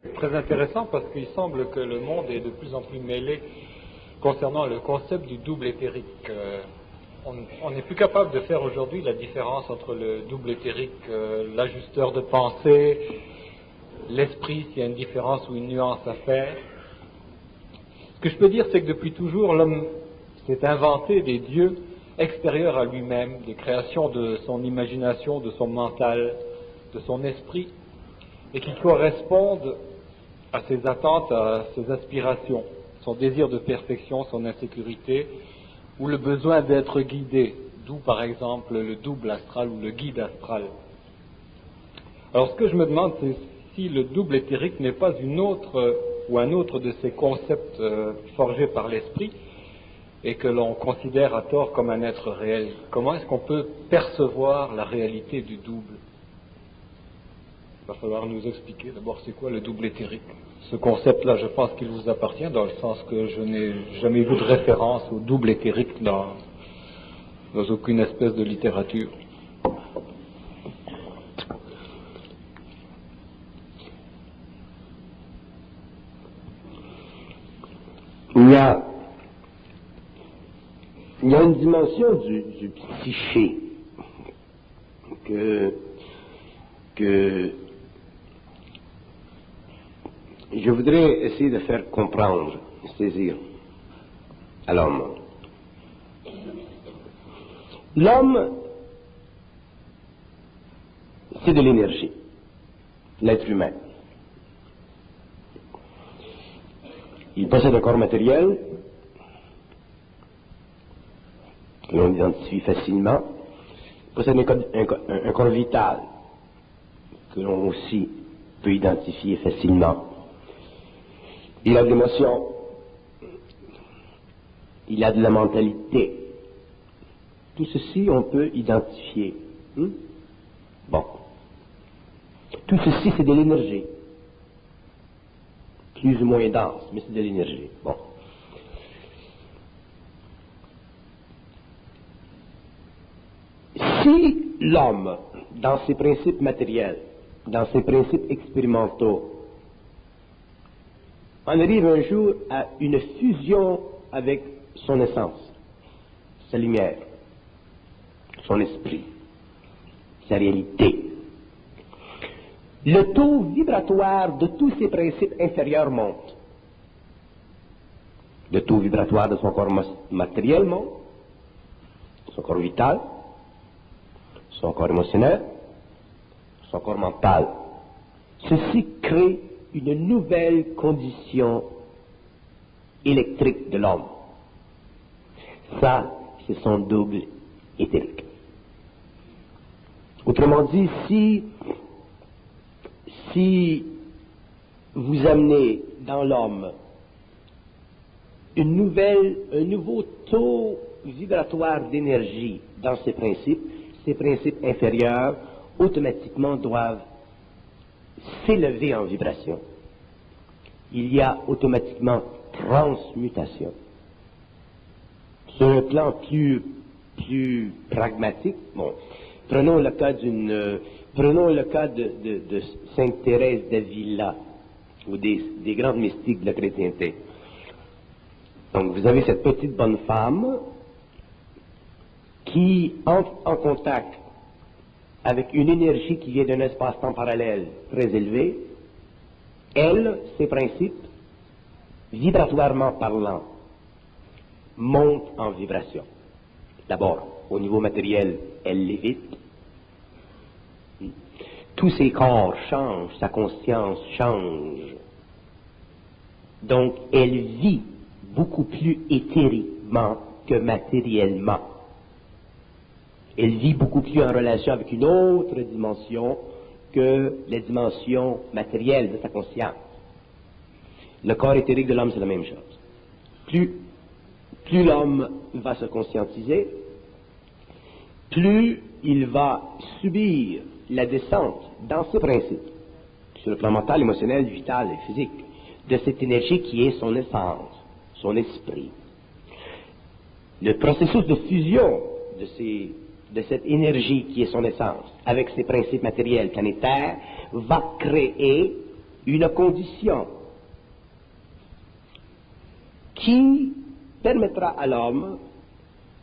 Très intéressant parce qu'il semble que le monde est de plus en plus mêlé concernant le concept du double éthérique. On n'est plus capable de faire aujourd'hui la différence entre le double éthérique, l'ajusteur de pensée, l'esprit, s'il y a une différence ou une nuance à faire. Ce que je peux dire, c'est que depuis toujours, l'homme s'est inventé des dieux extérieurs à lui-même, des créations de son imagination, de son mental, de son esprit, et qui correspondent à ses attentes, à ses aspirations, son désir de perfection, son insécurité, ou le besoin d'être guidé, d'où par exemple le double astral ou le guide astral. Alors ce que je me demande, c'est si le double éthérique n'est pas une autre ou un autre de ces concepts forgés par l'esprit et que l'on considère à tort comme un être réel. Comment est-ce qu'on peut percevoir la réalité du double? Il va falloir nous expliquer d'abord c'est quoi le double éthérique. Ce concept-là, je pense qu'il vous appartient dans le sens que je n'ai jamais vu de référence au double éthérique dans aucune espèce de littérature. Il y a une dimension du psyché que je voudrais essayer de faire comprendre, saisir à l'homme. L'homme, c'est de l'énergie, l'être humain. Il possède un corps matériel que l'on identifie facilement. Il possède un corps vital que l'on aussi peut identifier facilement. Il a de l'émotion, il a de la mentalité. Tout ceci, on peut identifier. Bon. Tout ceci, c'est de l'énergie. Plus ou moins dense, mais c'est de l'énergie. Bon. Si l'homme, dans ses principes matériels, dans ses principes expérimentaux, on arrive un jour à une fusion avec son essence, sa lumière, son esprit, sa réalité. Le taux vibratoire de tous ces principes inférieurs monte. Le taux vibratoire de son corps matériel monte, son corps vital, son corps émotionnel, son corps mental. Ceci crée une nouvelle condition électrique de l'homme. Ça, c'est son double éthérique. Autrement dit, si vous amenez dans l'homme un nouveau taux vibratoire d'énergie dans ces principes inférieurs automatiquement doivent s'élever en vibration. Il y a automatiquement transmutation. Sur un plan plus pragmatique, bon, prenons le cas de Sainte Thérèse d'Avila ou des grandes mystiques de la chrétienté. Donc vous avez cette petite bonne femme qui entre en contact avec une énergie qui vient d'un espace-temps parallèle très élevé. Elle, ses principes, vibratoirement parlant, montent en vibration. D'abord, au niveau matériel, elle lévite. Tous ses corps changent, sa conscience change. Donc, elle vit beaucoup plus éthériquement que matériellement. Elle vit beaucoup plus en relation avec une autre dimension que la dimension matérielle de sa conscience. Le corps éthérique de l'homme, c'est la même chose. Plus l'homme va se conscientiser, plus il va subir la descente dans ses principes, sur le plan mental, émotionnel, vital et physique, de cette énergie qui est son essence, son esprit. Le processus de fusion de cette énergie qui est son essence, avec ses principes matériels planétaires, va créer une condition qui permettra à l'homme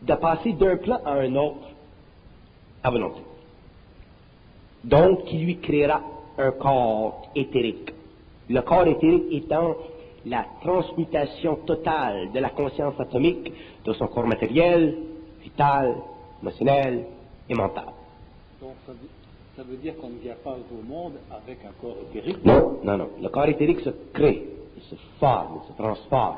de passer d'un plan à un autre à volonté. Donc, qui lui créera un corps éthérique. Le corps éthérique étant la transmutation totale de la conscience atomique de son corps matériel, vital, émotionnel et mental. Donc ça veut dire qu'on ne vient pas au monde avec un corps éthérique? Non, non, non. Le corps éthérique se crée, il se forme, il se transforme.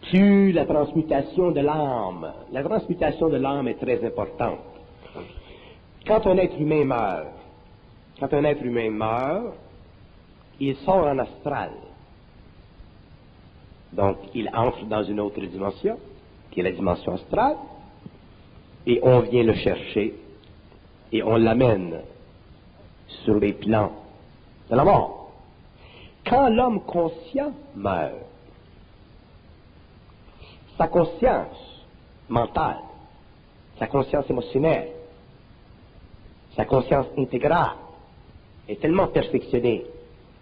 Puis la transmutation de l'âme. La transmutation de l'âme est très importante. Quand un être humain meurt, il sort en astral. Donc, il entre dans une autre dimension, qui est la dimension astrale, et on vient le chercher, et on l'amène sur les plans de la mort. Quand l'homme conscient meurt, sa conscience mentale, sa conscience émotionnelle, sa conscience intégrale est tellement perfectionnée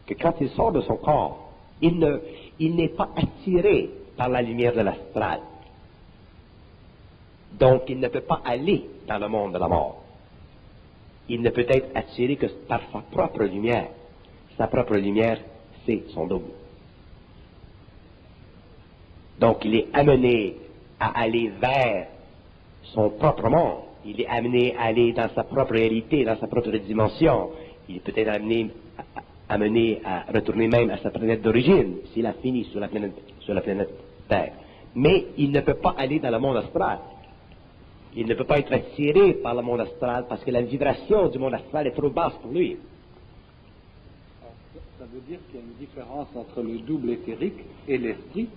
que quand il sort de son corps, il n'est pas attiré par la lumière de l'astral. Donc, il ne peut pas aller dans le monde de la mort. Il ne peut être attiré que par sa propre lumière. Sa propre lumière, c'est son double. Donc, il est amené à aller vers son propre monde. Il est amené à aller dans sa propre réalité, dans sa propre dimension. Il est peut-être amené à retourner même à sa planète d'origine, s'il a fini sur la planète Terre. Mais il ne peut pas aller dans le monde astral. Il ne peut pas être attiré par le monde astral parce que la vibration du monde astral est trop basse pour lui. Ça veut dire qu'il y a une différence entre le double éthérique et l'esprit?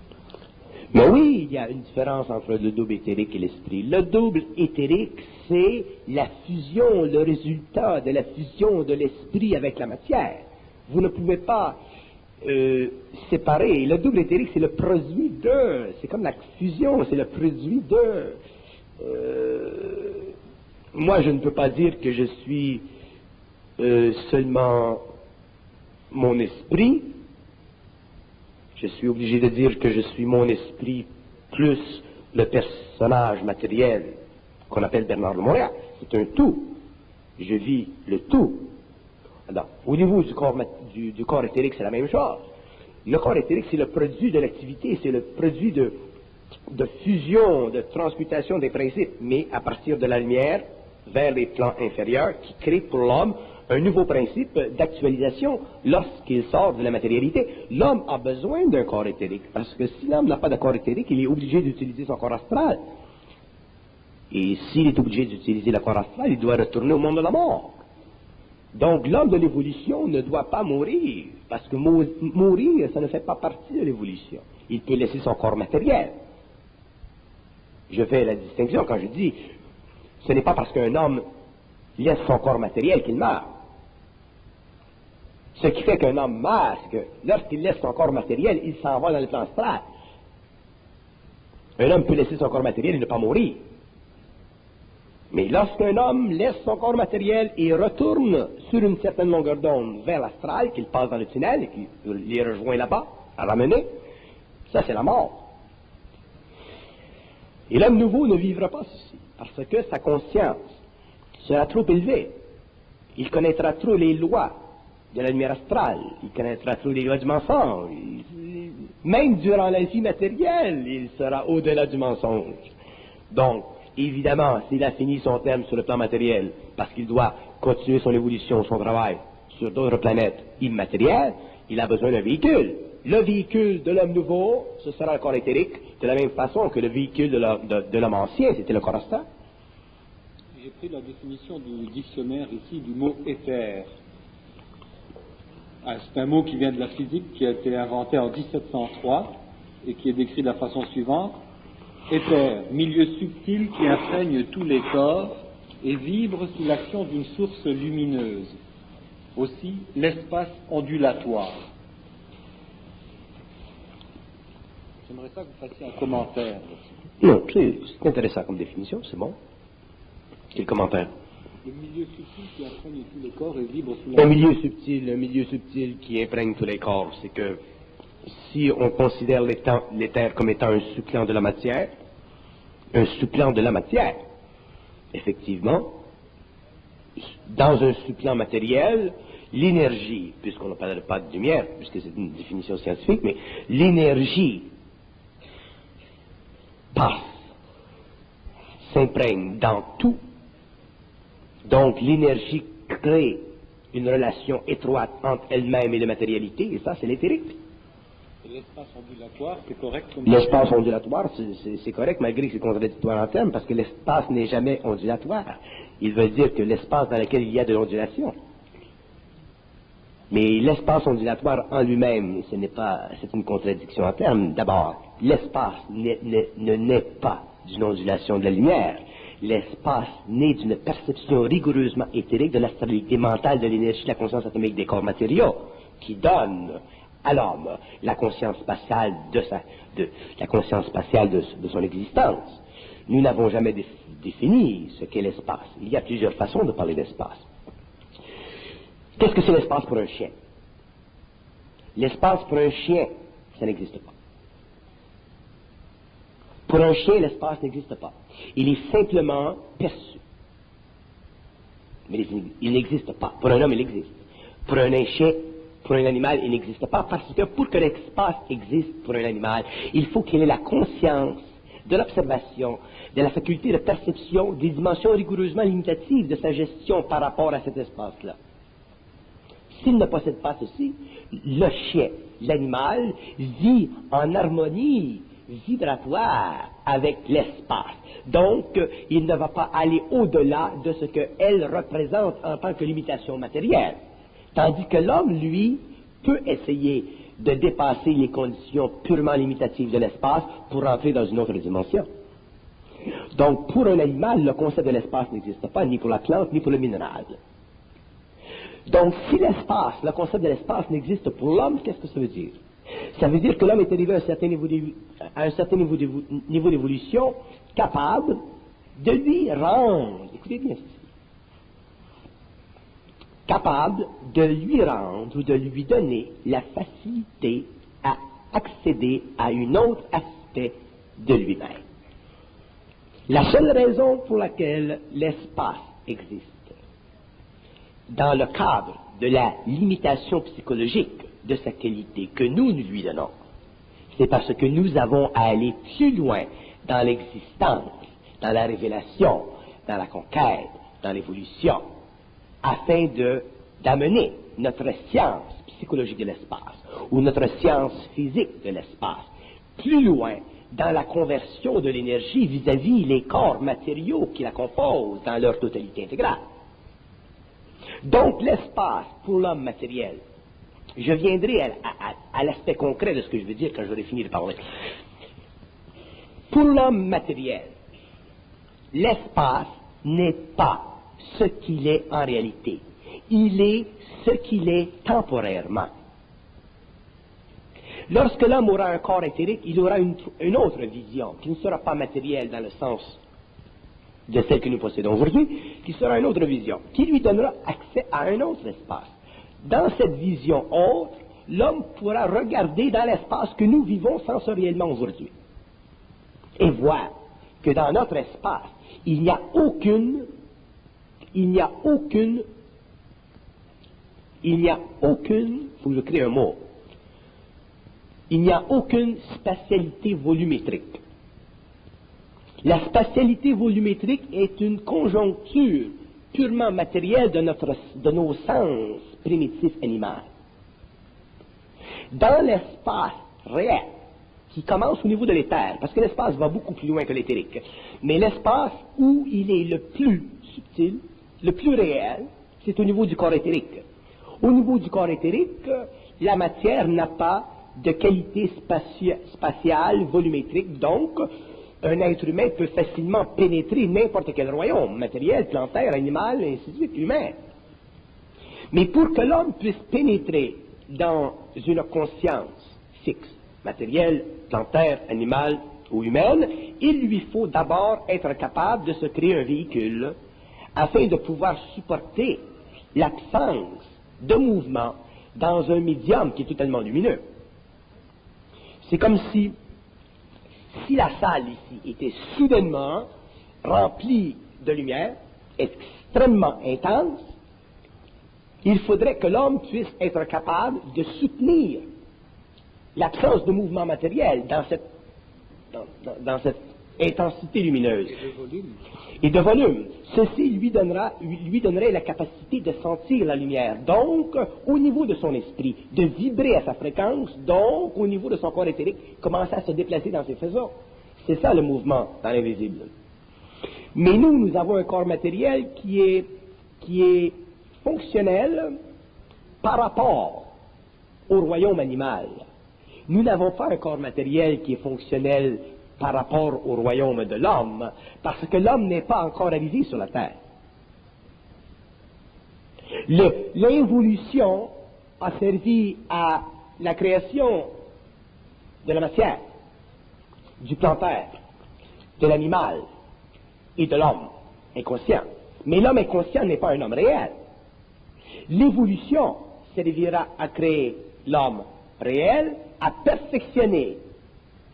Mais oui, il y a une différence entre le double éthérique et l'esprit. Le double éthérique, c'est la fusion, le résultat de la fusion de l'esprit avec la matière. Vous ne pouvez pas séparer. Le double éthérique, c'est le produit de. C'est comme la fusion, c'est le produit de. Moi, je ne peux pas dire que je suis seulement mon esprit. Je suis obligé de dire que je suis mon esprit plus le personnage matériel qu'on appelle Bernard de Montréal. C'est un tout. Je vis le tout. Alors, au niveau du corps éthérique, c'est la même chose. Le corps éthérique, c'est le produit de l'activité, c'est le produit de fusion, de transmutation des principes, mais à partir de la lumière vers les plans inférieurs qui crée pour l'homme un nouveau principe d'actualisation lorsqu'il sort de la matérialité. L'homme a besoin d'un corps éthérique, parce que si l'homme n'a pas de corps éthérique, il est obligé d'utiliser son corps astral. Et s'il est obligé d'utiliser le corps astral, il doit retourner au monde de la mort. Donc l'homme de l'évolution ne doit pas mourir, parce que mourir, ça ne fait pas partie de l'évolution. Il peut laisser son corps matériel. Je fais la distinction quand je dis, ce n'est pas parce qu'un homme laisse son corps matériel qu'il meurt. Ce qui fait qu'un homme meurt, c'est que lorsqu'il laisse son corps matériel, il s'en va dans le plan astral. Un homme peut laisser son corps matériel et ne pas mourir. Mais lorsqu'un homme laisse son corps matériel et retourne sur une certaine longueur d'onde vers l'astral, qu'il passe dans le tunnel et qu'il les rejoint là-bas, à ramener, ça c'est la mort. Et l'homme nouveau ne vivra pas ceci, parce que sa conscience sera trop élevée. Il connaîtra trop les lois de la lumière astrale, il connaîtra trop les lois du mensonge. Même durant la vie matérielle, il sera au-delà du mensonge. Donc, évidemment, s'il a fini son terme sur le plan matériel, parce qu'il doit continuer son évolution, son travail sur d'autres planètes immatérielles, il a besoin d'un véhicule. Le véhicule de l'homme nouveau, ce sera le corps éthérique, de la même façon que le véhicule de l'homme ancien, c'était le corps astral. J'ai pris la définition du dictionnaire ici du mot éther. C'est un mot qui vient de la physique, qui a été inventé en 1703 et qui est décrit de la façon suivante. Éther, milieu subtil qui imprègne tous les corps et vibre sous l'action d'une source lumineuse. Aussi, l'espace ondulatoire. J'aimerais ça que vous fassiez un commentaire. Non, c'est intéressant comme définition, c'est bon. Quel commentaire? Le milieu subtil qui imprègne tous les corps est libre sous la... Un milieu subtil qui imprègne tous les corps, c'est que si on considère l'éther comme étant un suppléant de la matière, effectivement, dans un suppléant matériel, l'énergie, puisqu'on ne parle pas de lumière, puisque c'est une définition scientifique, mais l'énergie passe, s'imprègne dans tout. Donc l'énergie crée une relation étroite entre elle-même et la matérialité, et ça c'est l'éthérique. L'espace ondulatoire, c'est correct comme... L'espace ondulatoire, c'est correct, malgré que c'est contradictoire en termes, parce que l'espace n'est jamais ondulatoire. Il veut dire que l'espace dans lequel il y a de l'ondulation. Mais l'espace ondulatoire en lui-même, c'est une contradiction en termes. D'abord, l'espace ne naît pas d'une ondulation de la lumière. L'espace naît d'une perception rigoureusement éthérique de la stabilité mentale de l'énergie de la conscience atomique des corps matériaux, qui donne à l'homme la conscience spatiale de son existence. Nous n'avons jamais défini ce qu'est l'espace. Il y a plusieurs façons de parler d'espace. Qu'est-ce que c'est l'espace pour un chien? L'espace pour un chien, ça n'existe pas. Pour un chien, l'espace n'existe pas. Il est simplement perçu. Mais il n'existe pas. Pour un homme, il existe. Pour un chien, pour un animal, il n'existe pas, parce que pour que l'espace existe pour un animal, il faut qu'il ait la conscience de l'observation, de la faculté de perception, des dimensions rigoureusement limitatives de sa gestion par rapport à cet espace-là. S'il ne possède pas ceci, le chien, l'animal, vit en harmonie vibratoire avec l'espace. Donc, il ne va pas aller au-delà de ce qu'elle représente en tant que limitation matérielle. Tandis que l'homme, lui, peut essayer de dépasser les conditions purement limitatives de l'espace pour entrer dans une autre dimension. Donc, pour un animal, le concept de l'espace n'existe pas, ni pour la plante, ni pour le minéral. Donc, si le concept de l'espace n'existe pour l'homme, qu'est-ce que ça veut dire? Ça veut dire que l'homme est arrivé à un certain niveau d'évolution capable de lui rendre, écoutez bien ceci, capable de lui rendre ou de lui donner la facilité à accéder à un autre aspect de lui-même. La seule raison pour laquelle l'espace existe, dans le cadre de la limitation psychologique de sa qualité que nous lui donnons, c'est parce que nous avons à aller plus loin dans l'existence, dans la révélation, dans la conquête, dans l'évolution, afin d'amener notre science psychologique de l'espace, ou notre science physique de l'espace, plus loin dans la conversion de l'énergie vis-à-vis les corps matériaux qui la composent dans leur totalité intégrale. Donc l'espace pour l'homme matériel, je viendrai à l'aspect concret de ce que je veux dire quand j'aurai fini de parler. Pour l'homme matériel, l'espace n'est pas ce qu'il est en réalité. Il est ce qu'il est temporairement. Lorsque l'homme aura un corps éthérique, il aura une autre vision, qui ne sera pas matérielle dans le sens de celle que nous possédons aujourd'hui, qui sera une autre vision, qui lui donnera accès à un autre espace. Dans cette vision autre, l'homme pourra regarder dans l'espace que nous vivons sensoriellement aujourd'hui et voir que dans notre espace, il n'y a aucune, faut que je crée un mot, il n'y a aucune spatialité volumétrique. La spatialité volumétrique est une conjoncture purement matérielle de nos sens primitifs animaux. Dans l'espace réel, qui commence au niveau de l'éther, parce que l'espace va beaucoup plus loin que l'éthérique, mais l'espace où il est le plus subtil, le plus réel, c'est au niveau du corps éthérique. Au niveau du corps éthérique, la matière n'a pas de qualité spatiale volumétrique, donc un être humain peut facilement pénétrer n'importe quel royaume, matériel, plantaire, animal, et ainsi de suite, humain. Mais pour que l'homme puisse pénétrer dans une conscience fixe, matérielle, plantaire, animale ou humaine, il lui faut d'abord être capable de se créer un véhicule afin de pouvoir supporter l'absence de mouvement dans un médium qui est totalement lumineux. C'est comme si la salle ici était soudainement remplie de lumière, extrêmement intense, il faudrait que l'homme puisse être capable de soutenir l'absence de mouvement matériel dans cette intensité lumineuse et de volume. Ceci lui donnerait la capacité de sentir la lumière, donc au niveau de son esprit, de vibrer à sa fréquence, donc au niveau de son corps éthérique, commencer à se déplacer dans ses faisceaux. C'est ça le mouvement dans l'invisible. Mais nous avons un corps matériel qui est fonctionnel par rapport au royaume animal. Nous n'avons pas un corps matériel qui est fonctionnel par rapport au royaume de l'homme, parce que l'homme n'est pas encore arrivé sur la terre. L'évolution a servi à la création de la matière, du plantaire, de l'animal et de l'homme inconscient. Mais l'homme inconscient n'est pas un homme réel. L'évolution servira à créer l'homme réel, à perfectionner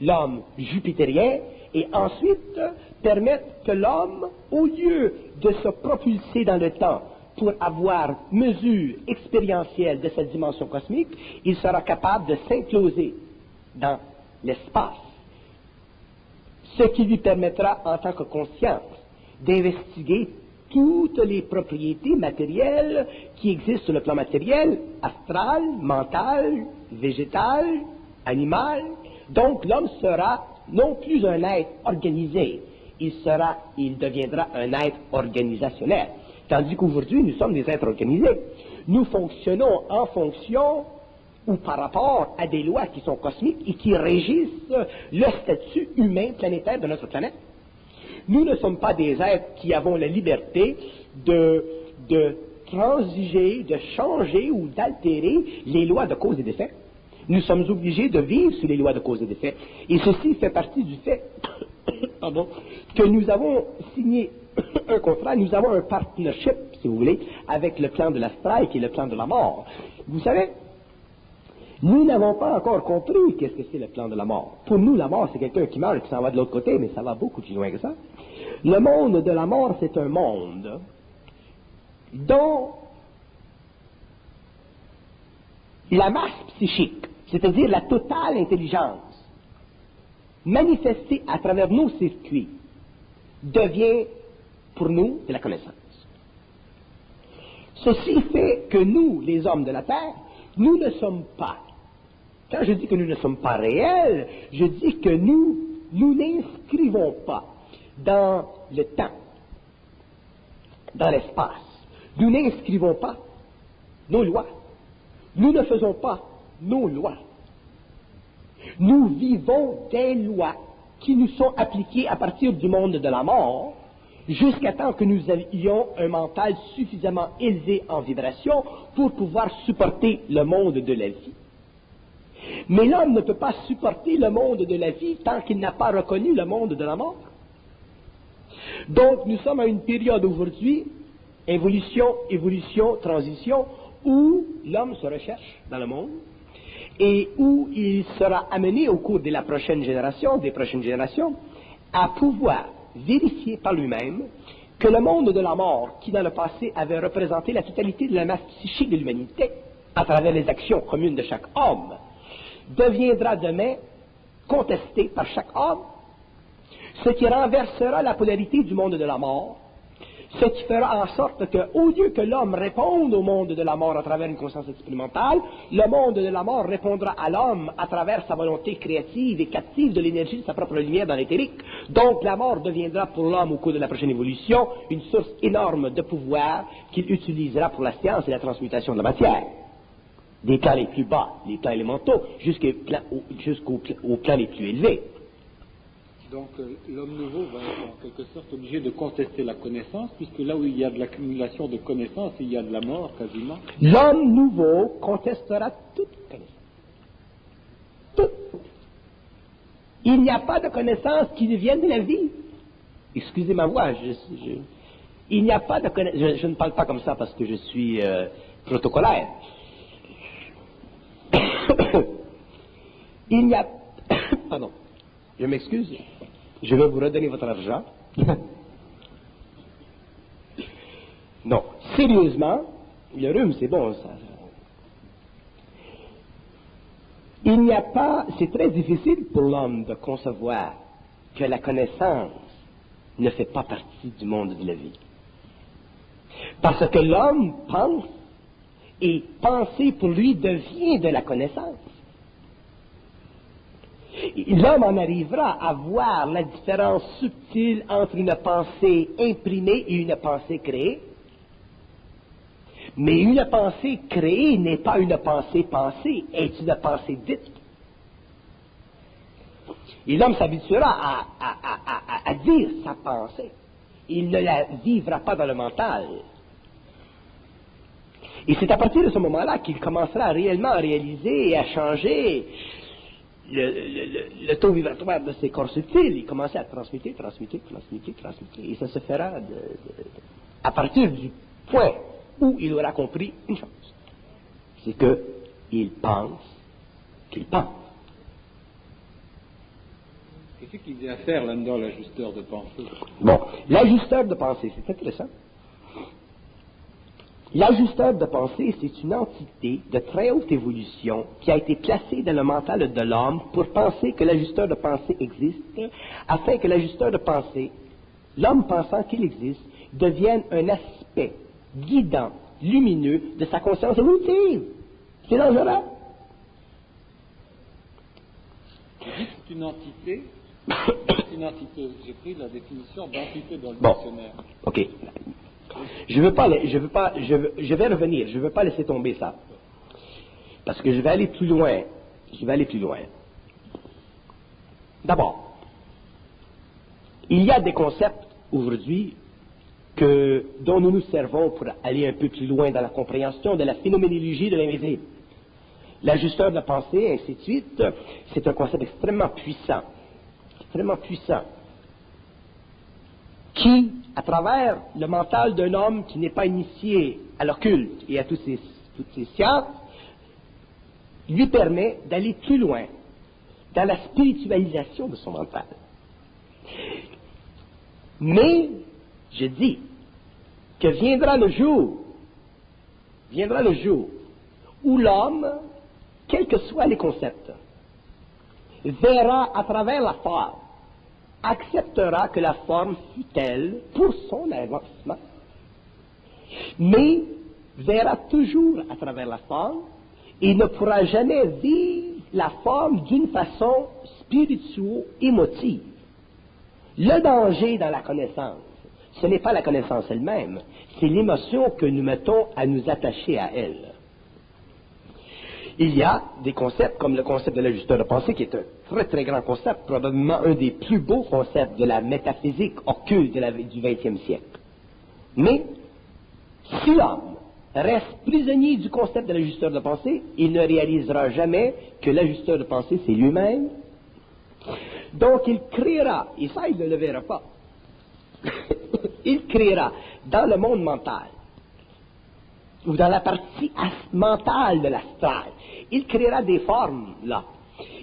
l'homme jupitérien et ensuite permettre que l'homme, au lieu de se propulser dans le temps pour avoir mesure expérientielle de cette dimension cosmique, il sera capable de s'incloser dans l'espace, ce qui lui permettra en tant que conscience d'investiguer toutes les propriétés matérielles qui existent sur le plan matériel, astral, mental, végétal, animal. Donc l'homme sera non plus un être organisé, il deviendra un être organisationnel. Tandis qu'aujourd'hui, nous sommes des êtres organisés. Nous fonctionnons en fonction ou par rapport à des lois qui sont cosmiques et qui régissent le statut humain planétaire de notre planète. Nous ne sommes pas des êtres qui avons la liberté de transiger, de changer ou d'altérer les lois de cause et d'effet. Nous sommes obligés de vivre sous les lois de cause et d'effet. Et ceci fait partie du fait que nous avons signé un contrat, nous avons un partnership, si vous voulez, avec le plan de l'astral qui est le plan de la mort. Vous savez, nous n'avons pas encore compris qu'est-ce que c'est le plan de la mort. Pour nous, la mort, c'est quelqu'un qui meurt et qui s'en va de l'autre côté, mais ça va beaucoup plus loin que ça. Le monde de la mort, c'est un monde dont la masse psychique, c'est-à-dire la totale intelligence, manifestée à travers nos circuits, devient pour nous de la connaissance. Ceci fait que nous, les hommes de la Terre, nous ne sommes pas. Quand je dis que nous ne sommes pas réels, je dis que nous n'inscrivons pas dans le temps, dans l'espace. Nous n'inscrivons pas nos lois. Nous ne faisons pas nos lois. Nous vivons des lois qui nous sont appliquées à partir du monde de la mort, jusqu'à temps que nous ayons un mental suffisamment élevé en vibration pour pouvoir supporter le monde de la vie. Mais l'homme ne peut pas supporter le monde de la vie tant qu'il n'a pas reconnu le monde de la mort. Donc nous sommes à une période aujourd'hui, évolution, transition, où l'homme se recherche dans le monde et où il sera amené au cours de la prochaine génération, des prochaines générations, à pouvoir vérifier par lui-même que le monde de la mort, qui dans le passé avait représenté la totalité de la masse psychique de l'humanité, à travers les actions communes de chaque homme, deviendra demain contesté par chaque homme, ce qui renversera la polarité du monde de la mort, ce qui fera en sorte qu'au lieu que l'homme réponde au monde de la mort à travers une conscience expérimentale, le monde de la mort répondra à l'homme à travers sa volonté créative et captive de l'énergie de sa propre lumière dans l'éthérique. Donc la mort deviendra pour l'homme au cours de la prochaine évolution une source énorme de pouvoir qu'il utilisera pour la science et la transmutation de la matière. Des plans les plus bas, les plans élémentaux, jusqu'aux plans les plus élevés. Donc l'homme nouveau va être en quelque sorte obligé de contester la connaissance, puisque là où il y a de l'accumulation de connaissances, il y a de la mort quasiment. L'homme nouveau contestera toute connaissance. Tout. Il n'y a pas de connaissance qui vienne de la vie. Excusez ma voix, Il n'y a pas de connaissance. Je ne parle pas comme ça parce que je suis protocolaire. Il n'y a... Pardon. Je m'excuse. Je vais vous redonner votre argent. Non. Sérieusement, le rhume, c'est bon, ça. Il n'y a pas... C'est très difficile pour l'homme de concevoir que la connaissance ne fait pas partie du monde de la vie. Parce que l'homme pense, et penser pour lui devient de la connaissance. L'homme en arrivera à voir la différence subtile entre une pensée imprimée et une pensée créée. Mais une pensée créée n'est pas une pensée pensée, est une pensée dite. Et l'homme s'habituera à dire sa pensée. Il ne la vivra pas dans le mental. Et c'est à partir de ce moment-là qu'il commencera réellement à réaliser et à changer le taux vibratoire de ses corps subtils. Il commencera à transmuter. Et ça se fera à partir du point où il aura compris une chose. C'est qu'il pense qu'il pense. Qu'est-ce qu'il vient faire là-dedans, l'ajusteur de pensée? Bon, l'ajusteur de pensée, c'est intéressant. L'ajusteur de pensée, c'est une entité de très haute évolution qui a été placée dans le mental de l'homme pour penser que l'ajusteur de pensée existe, afin que l'ajusteur de pensée, l'homme pensant qu'il existe, devienne un aspect guidant, lumineux de sa conscience évolutive. C'est dangereux. C'est une entité. C'est une entité. J'ai pris la définition d'entité dans le dictionnaire. Ok. Je vais revenir. Je ne veux pas laisser tomber ça. Parce que je vais aller plus loin. D'abord, il y a des concepts aujourd'hui dont nous nous servons pour aller un peu plus loin dans la compréhension de la phénoménologie de l'invisible. L'ajusteur de pensée, ainsi de suite, c'est un concept extrêmement puissant, qui, à travers le mental d'un homme qui n'est pas initié à l'occulte et à toutes ces sciences, lui permet d'aller plus loin dans la spiritualisation de son mental. Mais, je dis, que viendra le jour où l'homme, quels que soient les concepts, verra à travers la forme, acceptera que la forme fut telle pour son avancement, mais verra toujours à travers la forme et ne pourra jamais vivre la forme d'une façon spirituelle-émotive. Le danger dans la connaissance, ce n'est pas la connaissance elle-même, c'est l'émotion que nous mettons à nous attacher à elle. Il y a des concepts comme le concept de l'ajusteur de pensée, qui est un très très grand concept, probablement un des plus beaux concepts de la métaphysique occulte du XXe siècle. Mais, si l'homme reste prisonnier du concept de l'ajusteur de pensée, il ne réalisera jamais que l'ajusteur de pensée, c'est lui-même. Donc, il créera, et ça, il ne le verra pas, il créera dans le monde mental, ou dans la partie mentale de l'astral, il créera des formes, là.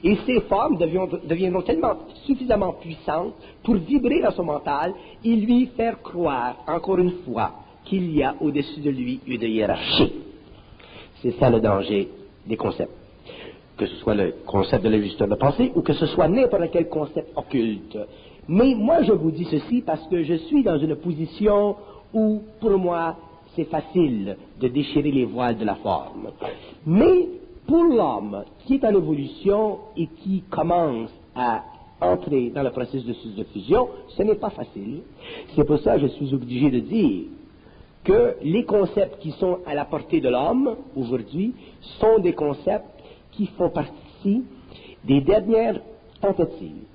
Et ces formes deviendront suffisamment puissantes pour vibrer dans son mental et lui faire croire, encore une fois, qu'il y a au-dessus de lui une hiérarchie. C'est ça le danger des concepts. Que ce soit le concept de l'ajusteur de pensée ou que ce soit n'importe quel concept occulte. Mais moi, je vous dis ceci parce que je suis dans une position où, pour moi, c'est facile de déchirer les voiles de la forme. Mais pour l'homme qui est en évolution et qui commence à entrer dans le processus de fusion, ce n'est pas facile. C'est pour ça que je suis obligé de dire que les concepts qui sont à la portée de l'homme aujourd'hui sont des concepts qui font partie des dernières tentatives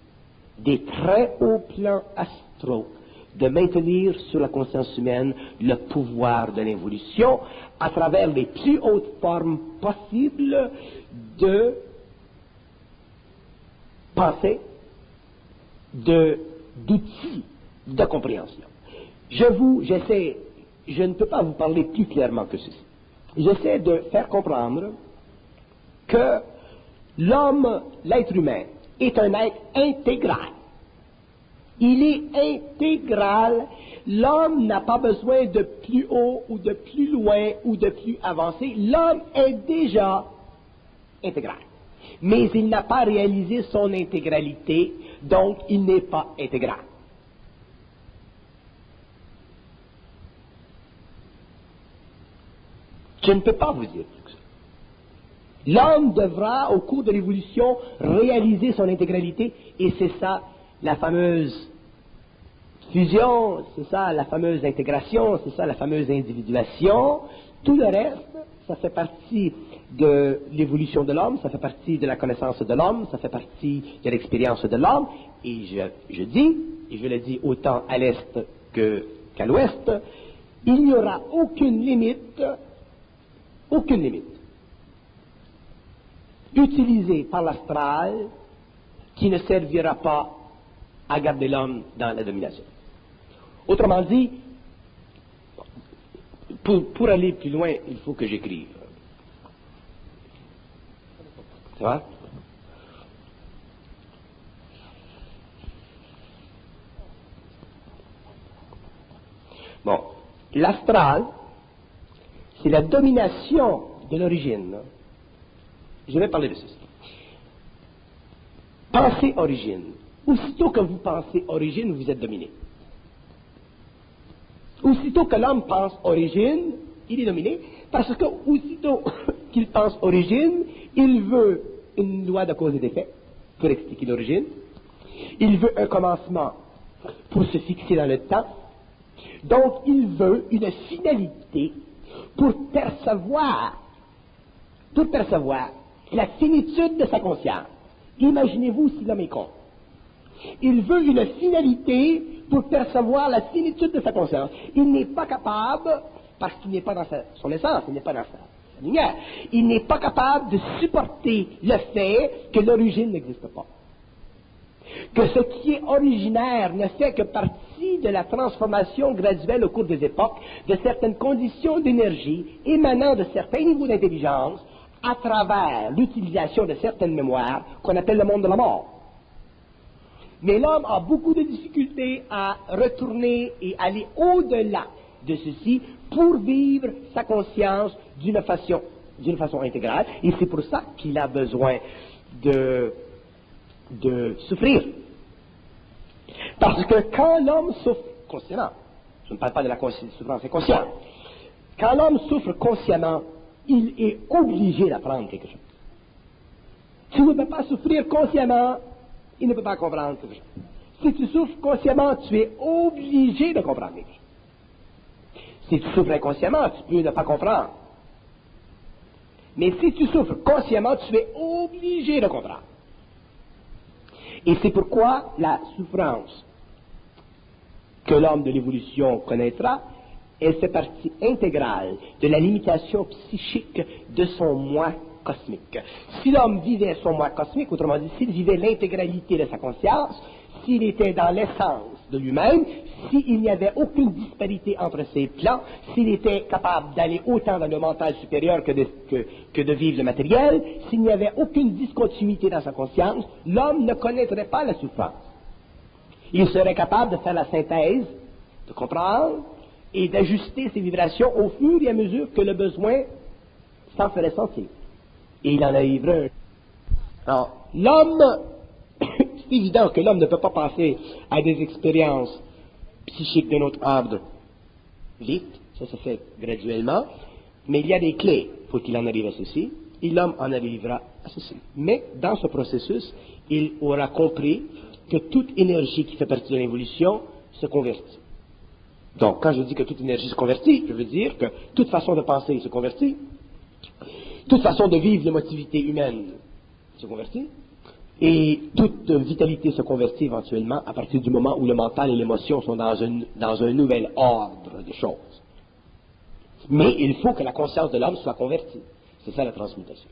des très hauts plans astraux de maintenir sur la conscience humaine le pouvoir de l'évolution à travers les plus hautes formes possibles de pensée, d'outils de compréhension. je ne peux pas vous parler plus clairement que ceci. J'essaie de faire comprendre que l'homme, l'être humain, est un être intégral. Il est intégral. L'homme n'a pas besoin de plus haut ou de plus loin ou de plus avancé. L'homme est déjà intégral. Mais il n'a pas réalisé son intégralité, donc il n'est pas intégral. Je ne peux pas vous dire plus que ça. L'homme devra, au cours de l'évolution, réaliser son intégralité, et c'est ça la fameuse fusion, c'est ça la fameuse intégration, c'est ça la fameuse individuation. Tout le reste, ça fait partie de l'évolution de l'homme, ça fait partie de la connaissance de l'homme, ça fait partie de l'expérience de l'homme, et je dis, et je le dis autant à l'est qu'à l'ouest, il n'y aura aucune limite utilisée par l'astral qui ne servira pas à garder l'homme dans la domination. Autrement dit, pour aller plus loin, il faut que j'écrive. Ça va? Bon, l'astral, c'est la domination de l'origine. Je vais parler de ceci. Pensez origine. Aussitôt que vous pensez origine, vous êtes dominé. Aussitôt que l'homme pense origine, il est dominé, parce que aussitôt qu'il pense origine, il veut une loi de cause et d'effet pour expliquer l'origine. Il veut un commencement pour se fixer dans le temps. Donc, il veut une finalité pour percevoir la finitude de sa conscience. Imaginez-vous si l'homme est con. Il veut une finalité pour percevoir la finitude de sa conscience. Il n'est pas capable, parce qu'il n'est pas dans son essence, il n'est pas dans sa lumière, il n'est pas capable de supporter le fait que l'origine n'existe pas. Que ce qui est originaire ne fait que partie de la transformation graduelle au cours des époques de certaines conditions d'énergie émanant de certains niveaux d'intelligence à travers l'utilisation de certaines mémoires qu'on appelle le monde de la mort. Mais l'homme a beaucoup de difficultés à retourner et aller au-delà de ceci pour vivre sa conscience d'une façon intégrale. Et c'est pour ça qu'il a besoin de souffrir. Parce que quand l'homme souffre consciemment, je ne parle pas de la souffrance inconsciente, quand l'homme souffre consciemment, il est obligé d'apprendre quelque chose. S'il ne peut pas souffrir consciemment, il ne peut pas comprendre quelque chose. Si tu souffres consciemment, tu es obligé de comprendre quelque chose. Si tu souffres inconsciemment, tu peux ne pas comprendre. Mais si tu souffres consciemment, tu es obligé de comprendre. Et c'est pourquoi la souffrance que l'homme de l'évolution connaîtra, elle fait partie intégrale de la limitation psychique de son moi cosmique. Si l'homme vivait son moi cosmique, autrement dit, s'il vivait l'intégralité de sa conscience, s'il était dans l'essence de lui-même, s'il n'y avait aucune disparité entre ses plans, s'il était capable d'aller autant dans le mental supérieur que de vivre le matériel, s'il n'y avait aucune discontinuité dans sa conscience, l'homme ne connaîtrait pas la souffrance. Il serait capable de faire la synthèse, de comprendre et d'ajuster ses vibrations au fur et à mesure que le besoin s'en ferait sentir. Et il en arriverait. Alors, l'homme, c'est évident que l'homme ne peut pas passer à des expériences psychiques d'un autre ordre vite, ça se fait graduellement, mais il y a des clés pour qu'il en arrive à ceci, et l'homme en arrivera à ceci. Mais dans ce processus, il aura compris que toute énergie qui fait partie de l'évolution se convertit. Donc, quand je dis que toute énergie se convertit, je veux dire que toute façon de penser se convertit, toute façon de vivre l'émotivité humaine se convertit, et toute vitalité se convertit éventuellement à partir du moment où le mental et l'émotion sont dans un nouvel ordre de choses. Mais il faut que la conscience de l'homme soit convertie. C'est ça la transmutation.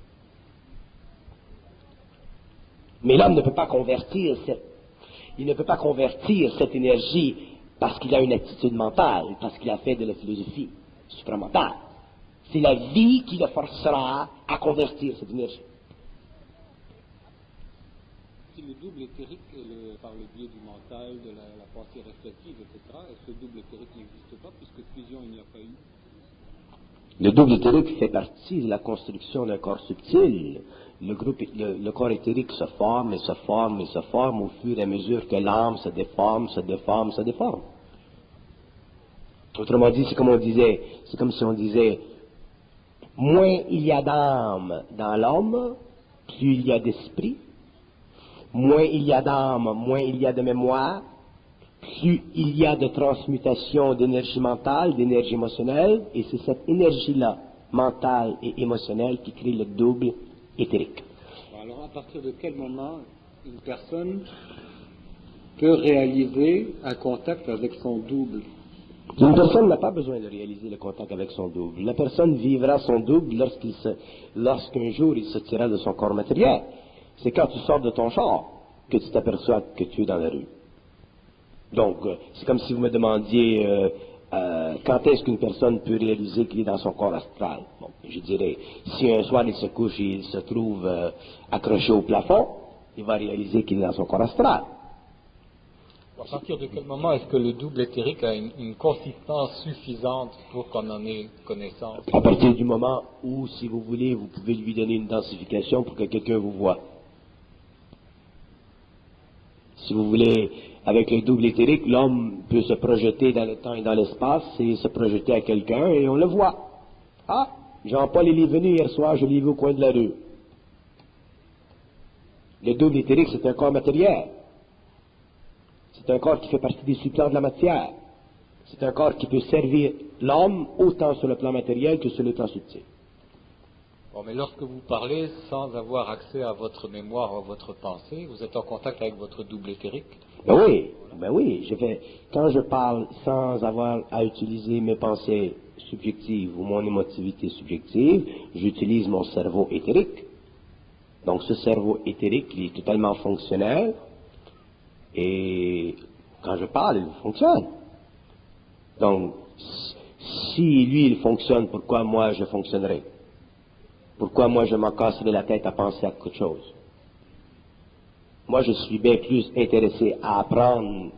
Mais l'homme ne peut pas convertir cette énergie parce qu'il a une attitude mentale, parce qu'il a fait de la philosophie supramentale. C'est la vie qui le forcera à convertir cette énergie. Si le double éthérique est par le biais du mental, de la pensée réflexive, etc., est-ce que le double éthérique n'existe pas, puisque fusion il n'y a pas eu? Le double éthérique fait partie de la construction d'un corps subtil. Le corps éthérique se forme et se forme et se forme au fur et à mesure que l'âme se déforme, se déforme, se déforme. Autrement dit, c'est comme si on disait, moins il y a d'âme dans l'homme, plus il y a d'esprit. Moins il y a d'âme, moins il y a de mémoire, plus il y a de transmutation d'énergie mentale, d'énergie émotionnelle, et c'est cette énergie-là, mentale et émotionnelle, qui crée le double éthérique. Alors, à partir de quel moment une personne peut réaliser un contact avec son double? Une personne n'a pas besoin de réaliser le contact avec son double. La personne vivra son double lorsqu'un jour il se tirera de son corps matériel. C'est quand tu sors de ton char que tu t'aperçois que tu es dans la rue. Donc, c'est comme si vous me demandiez quand est-ce qu'une personne peut réaliser qu'il est dans son corps astral. Bon, je dirais, si un soir il se couche et il se trouve accroché au plafond, il va réaliser qu'il est dans son corps astral. À partir de quel moment est-ce que le double éthérique a une consistance suffisante pour qu'on en ait connaissance? À partir du moment où, si vous voulez, vous pouvez lui donner une densification pour que quelqu'un vous voie. Si vous voulez, avec le double éthérique, l'homme peut se projeter dans le temps et dans l'espace et se projeter à quelqu'un et on le voit. Ah, Jean-Paul, il est venu hier soir, je l'ai vu au coin de la rue. Le double éthérique, c'est un corps matériel. C'est un corps qui fait partie des sous-plans de la matière. C'est un corps qui peut servir l'homme autant sur le plan matériel que sur le plan subtil. Bon, mais lorsque vous parlez sans avoir accès à votre mémoire ou à votre pensée, vous êtes en contact avec votre double éthérique? Ben oui, quand je parle sans avoir à utiliser mes pensées subjectives ou mon émotivité subjective, j'utilise mon cerveau éthérique. Donc ce cerveau éthérique, il est totalement fonctionnel et quand je parle, il fonctionne. Donc, si lui, il fonctionne, pourquoi moi je fonctionnerai? Pourquoi moi je m'en casserai la tête à penser à quelque chose? Moi, je suis bien plus intéressé à apprendre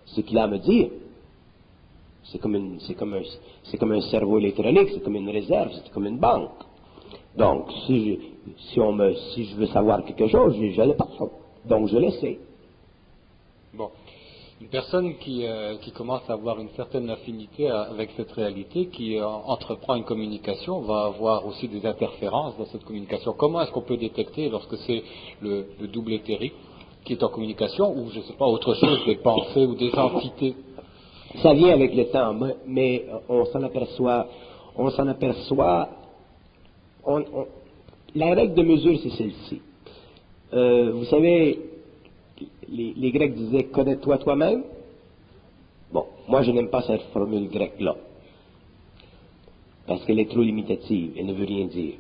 ce qu'il a à me dire. C'est comme un cerveau électronique, c'est comme une réserve, c'est comme une banque. Donc, si je veux savoir quelque chose, je le parle. Donc, je le sais. Bon. Une personne qui commence à avoir une certaine affinité avec cette réalité, qui entreprend une communication, va avoir aussi des interférences dans cette communication. Comment est-ce qu'on peut détecter lorsque c'est le double éthérique qui est en communication ou, je ne sais pas, autre chose, des pensées ou des entités? Ça vient avec le temps, mais on s'en aperçoit. La règle de mesure, c'est celle-ci. Vous savez, les Grecs disaient « connais-toi toi-même ». Bon, moi je n'aime pas cette formule grecque-là, parce qu'elle est trop limitative, elle ne veut rien dire.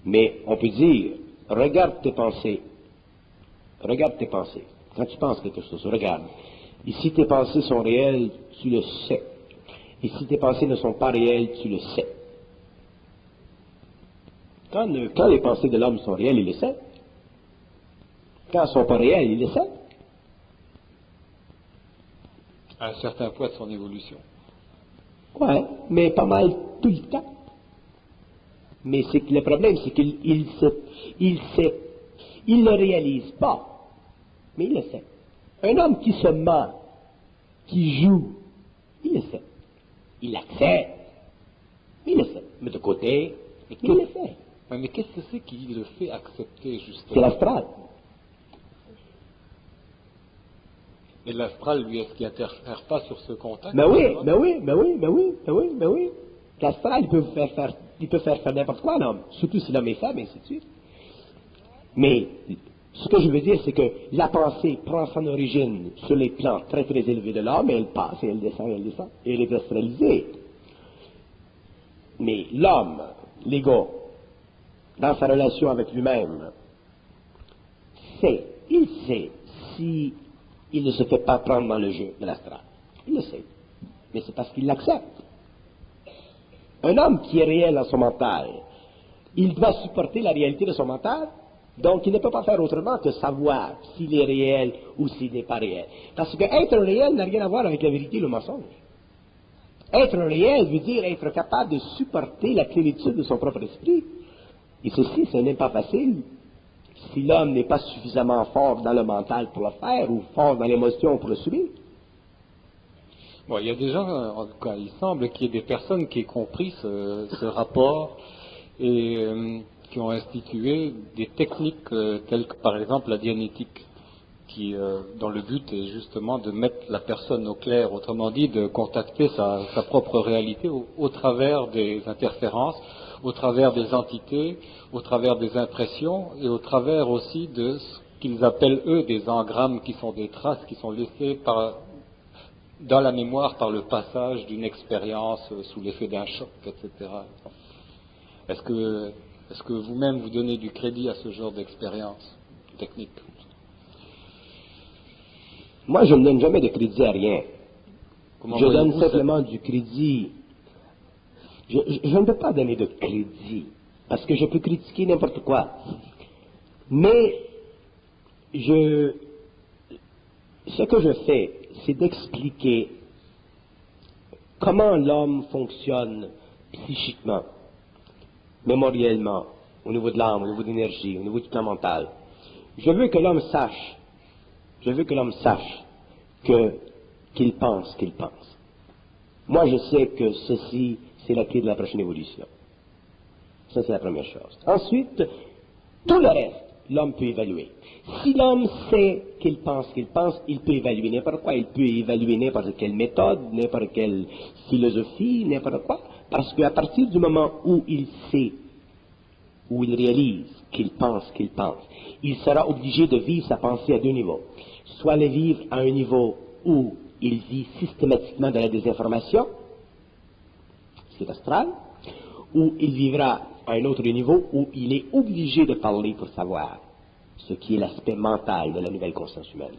Mais on peut dire « regarde tes pensées ». Regarde tes pensées. Quand tu penses quelque chose, regarde. Et si tes pensées sont réelles, tu le sais. Et si tes pensées ne sont pas réelles, tu le sais. Quand les pensées de l'homme sont réelles, il le sait. Quand elles ne sont pas réelles, il le sait. À un certain point de son évolution. Ouais, mais pas mal tout le temps. Mais c'est que le problème, c'est qu'il il ne réalise pas, mais il le sait. Un homme qui se ment, qui joue, il le sait. Il accepte, il le sait. Mais de côté, il le sait. Mais qu'est-ce que c'est qui le fait accepter, justement? C'est l'astral. Et l'astral, lui, est-ce qu'il n'interfère pas sur ce contact? Ben oui. L'astral, il peut faire n'importe quoi à l'homme, surtout si l'homme est faible, et ainsi de suite. Mais ce que je veux dire, c'est que la pensée prend son origine sur les plans très très élevés de l'homme, et elle passe, et elle descend, et elle est astralisée. Mais l'homme, l'ego, dans sa relation avec lui-même, il sait si il ne se fait pas prendre dans le jeu de l'astral. Il le sait. Mais c'est parce qu'il l'accepte. Un homme qui est réel dans son mental, il doit supporter la réalité de son mental, donc il ne peut pas faire autrement que savoir s'il est réel ou s'il n'est pas réel. Parce que être réel n'a rien à voir avec la vérité et le mensonge. Être réel veut dire être capable de supporter la plénitude de son propre esprit. Et ceci, ce n'est pas facile si l'homme n'est pas suffisamment fort dans le mental pour le faire ou fort dans l'émotion pour le subir. Bon, il y a des gens, en tout cas, il semble qu'il y ait des personnes qui aient compris ce rapport et qui ont institué des techniques telles que, par exemple, la dianétique, qui, dont le but est justement de mettre la personne au clair, autrement dit, de contacter sa propre réalité au travers des interférences, au travers des entités, au travers des impressions et au travers aussi de ce qu'ils appellent, eux, des engrammes qui sont des traces qui sont laissées dans la mémoire par le passage d'une expérience sous l'effet d'un choc, etc. Est-ce que vous-même vous donnez du crédit à ce genre d'expérience technique? Moi, je ne donne jamais de crédit à rien. Comment Je donne voyez-vous simplement du crédit. Je ne peux pas donner de crédit, parce que je peux critiquer n'importe quoi. Mais ce que je fais, c'est d'expliquer comment l'homme fonctionne psychiquement, mémoriellement, au niveau de l'âme, au niveau de l'énergie, au niveau du plan mental. Je veux que l'homme sache qu'il pense qu'il pense. Moi, je sais que ceci, c'est la clé de la prochaine évolution. Ça, c'est la première chose. Ensuite, tout le reste, l'homme peut évaluer. Si l'homme sait qu'il pense, il peut évaluer n'importe quoi. Il peut évaluer n'importe quelle méthode, n'importe quelle philosophie, n'importe quoi. Parce qu'à partir du moment où il sait, où il réalise qu'il pense, il sera obligé de vivre sa pensée à deux niveaux. Soit le vivre à un niveau où il vit systématiquement de la désinformation, ce qui est astral, ou il vivra à un autre niveau où il est obligé de parler pour savoir, ce qui est l'aspect mental de la nouvelle conscience humaine.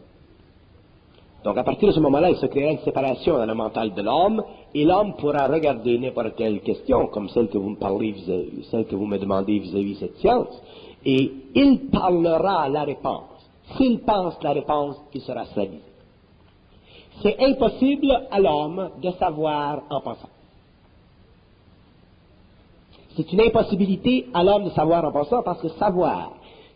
Donc à partir de ce moment-là, il se créera une séparation dans le mental de l'homme, et l'homme pourra regarder n'importe quelle question, comme celle que vous me parlez, celle que vous me demandez vis-à-vis de cette science, et il parlera la réponse. S'il pense la réponse, il sera stabilisé. C'est impossible à l'homme de savoir en pensant. C'est une impossibilité à l'homme de savoir en pensant, parce que savoir,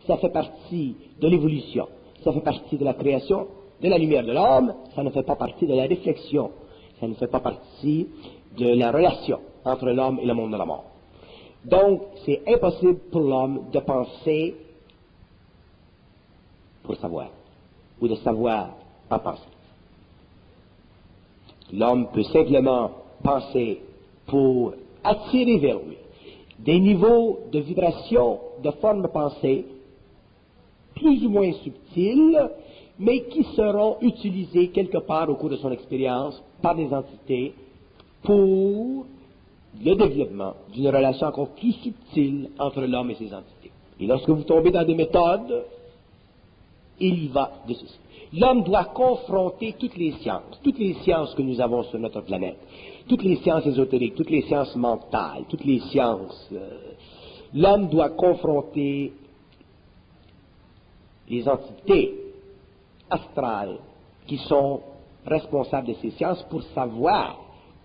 ça fait partie de l'évolution, ça fait partie de la création de la lumière de l'homme, ça ne fait pas partie de la réflexion, ça ne fait pas partie de la relation entre l'homme et le monde de la mort. Donc, c'est impossible pour l'homme de penser pour savoir, ou de savoir en penser. L'homme peut simplement penser pour attirer vers lui des niveaux de vibration, de forme de pensée, plus ou moins subtils, mais qui seront utilisés quelque part au cours de son expérience par des entités pour le développement d'une relation encore plus subtile entre l'homme et ses entités. Et lorsque vous tombez dans des méthodes, il y va de ceci. L'homme doit confronter toutes les sciences que nous avons sur notre planète, toutes les sciences ésotériques, toutes les sciences mentales, toutes les sciences. L'homme doit confronter les entités astrales qui sont responsables de ces sciences pour savoir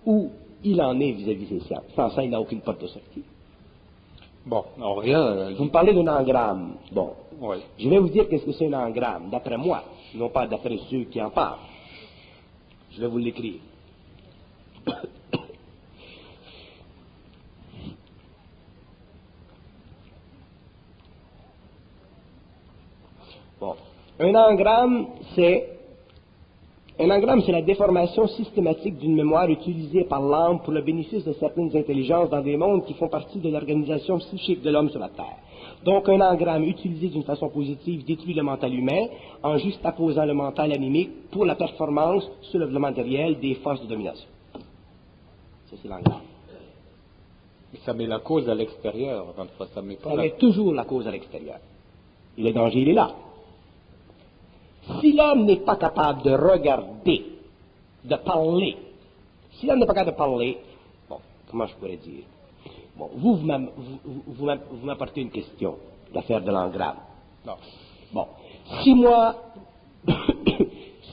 où il en est vis-à-vis de ces sciences. Sans ça, il n'a aucune porte de sortie. Bon, on revient. Vous me parlez d'un engramme. Bon. Oui. Je vais vous dire qu'est-ce que c'est un engramme, d'après moi, non pas d'après ceux qui en parlent. Je vais vous l'écrire. Bon. Un engramme, c'est la déformation systématique d'une mémoire utilisée par l'âme pour le bénéfice de certaines intelligences dans des mondes qui font partie de l'organisation psychique de l'homme sur la Terre. Donc, un engramme utilisé d'une façon positive détruit le mental humain en juxtaposant le mental animique pour la performance sur le matériel des forces de domination. Ça, c'est l'engramme. Ça met la cause à l'extérieur, ça met pas Ça met toujours la cause à l'extérieur. Et le danger, il est là. Si l'homme n'est pas capable de regarder, de parler, si l'homme n'est pas capable de parler, bon, comment je pourrais dire? Bon, vous m'apportez une question, l'affaire de l'engramme. Bon, si moi,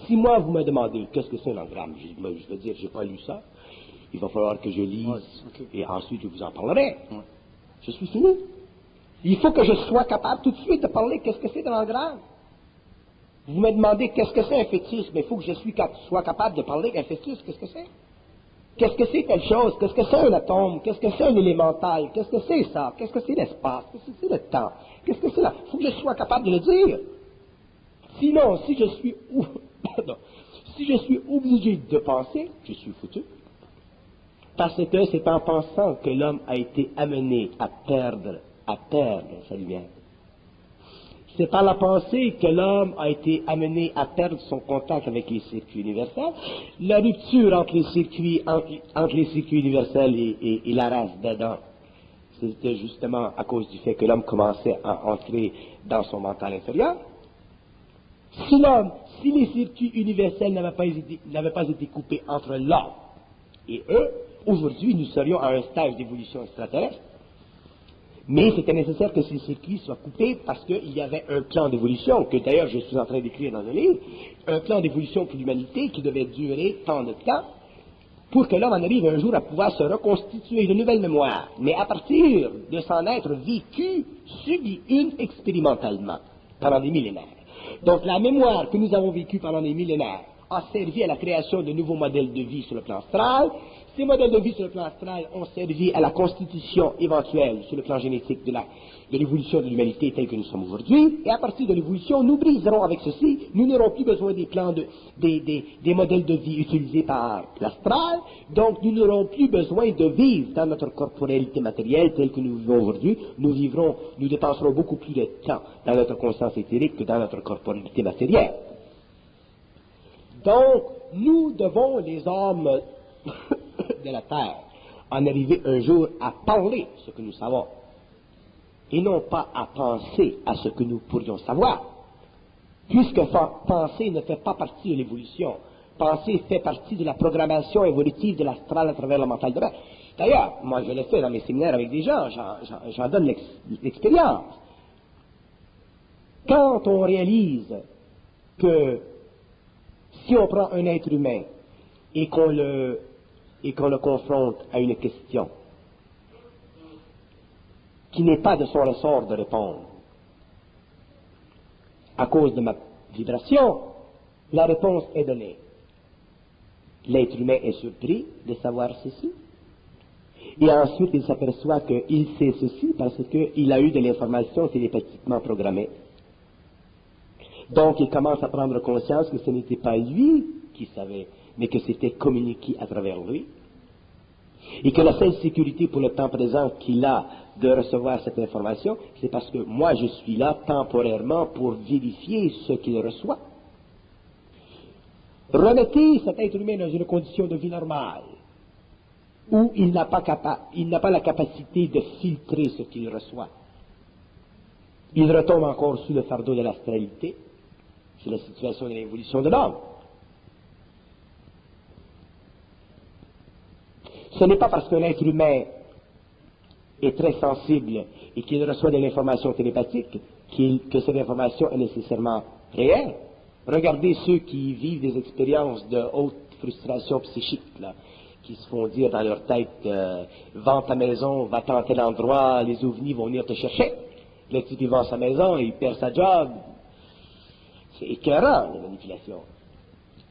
si moi vous me demandez qu'est-ce que c'est un engramme, je vais dire, j'ai pas lu ça, il va falloir que je lise, et ensuite je vous en parlerai. Je suis fini. Il faut que je sois capable tout de suite de parler qu'est-ce que c'est de l'engramme. Vous me demandez qu'est-ce que c'est un fétiche, mais il faut que je sois capable de parler qu'un fétiche, qu'est-ce que c'est? Qu'est-ce que c'est telle chose? Qu'est-ce que c'est un atome? Qu'est-ce que c'est un élémental? Qu'est-ce que c'est ça? Qu'est-ce que c'est l'espace? Qu'est-ce que c'est le temps? Qu'est-ce que c'est là? Il faut que je sois capable de le dire. Sinon, si je suis obligé de penser, je suis foutu. Parce que c'est en pensant que l'homme a été amené à perdre sa lumière. C'est par la pensée que l'homme a été amené à perdre son contact avec les circuits universels. La rupture entre les circuits universels et la race d'Adam, c'était justement à cause du fait que l'homme commençait à entrer dans son mental inférieur. Si les circuits universels n'avaient pas été coupés entre l'homme et eux, aujourd'hui nous serions à un stage d'évolution extraterrestre. Mais c'était nécessaire que ces circuits soient coupés parce qu'il y avait un plan d'évolution, que d'ailleurs je suis en train d'écrire dans un livre, un plan d'évolution pour l'humanité qui devait durer tant de temps pour que l'homme en arrive un jour à pouvoir se reconstituer de nouvelles mémoires, mais à partir de s'en être vécu, subi une expérimentalement pendant des millénaires. Donc la mémoire que nous avons vécue pendant des millénaires a servi à la création de nouveaux modèles de vie sur le plan astral. Ces modèles de vie sur le plan astral ont servi à la constitution éventuelle sur le plan génétique de l'évolution de l'humanité telle que nous sommes aujourd'hui. Et à partir de l'évolution, nous briserons avec ceci. Nous n'aurons plus besoin des plans des modèles de vie utilisés par l'astral. Donc nous n'aurons plus besoin de vivre dans notre corporalité matérielle telle que nous vivons aujourd'hui. Nous dépenserons beaucoup plus de temps dans notre conscience éthérique que dans notre corporalité matérielle. Donc, nous devons, les hommes de la Terre, en arriver un jour à parler ce que nous savons, et non pas à penser à ce que nous pourrions savoir, puisque penser ne fait pas partie de l'évolution. Penser fait partie de la programmation évolutive de l'astral à travers le mental de l'homme. D'ailleurs, moi je l'ai fait dans mes séminaires avec des gens, j'en donne l'expérience. Quand on réalise que si on prend un être humain et qu'on le confronte à une question qui n'est pas de son ressort de répondre, à cause de ma vibration, la réponse est donnée. L'être humain est surpris de savoir ceci. Et ensuite, il s'aperçoit qu'il sait ceci parce qu'il a eu de l'information télépathiquement programmée. Donc, il commence à prendre conscience que ce n'était pas lui qui savait, mais que c'était communiqué à travers lui. Et que la seule sécurité pour le temps présent qu'il a de recevoir cette information, c'est parce que moi, je suis là temporairement pour vérifier ce qu'il reçoit. Remettez cet être humain dans une condition de vie normale, où il n'a pas la capacité de filtrer ce qu'il reçoit. Il retombe encore sous le fardeau de l'astralité. C'est la situation de l'évolution de l'homme. Ce n'est pas parce qu'un être humain est très sensible et qu'il reçoit de l'information télépathique que cette information est nécessairement réelle. Regardez ceux qui vivent des expériences de haute frustration psychique, là, qui se font dire dans leur tête vends ta maison, va-t'en à tel endroit, les ovnis vont venir te chercher. Le type il vend sa maison, il perd sa job. C'est écœurant, la manipulation.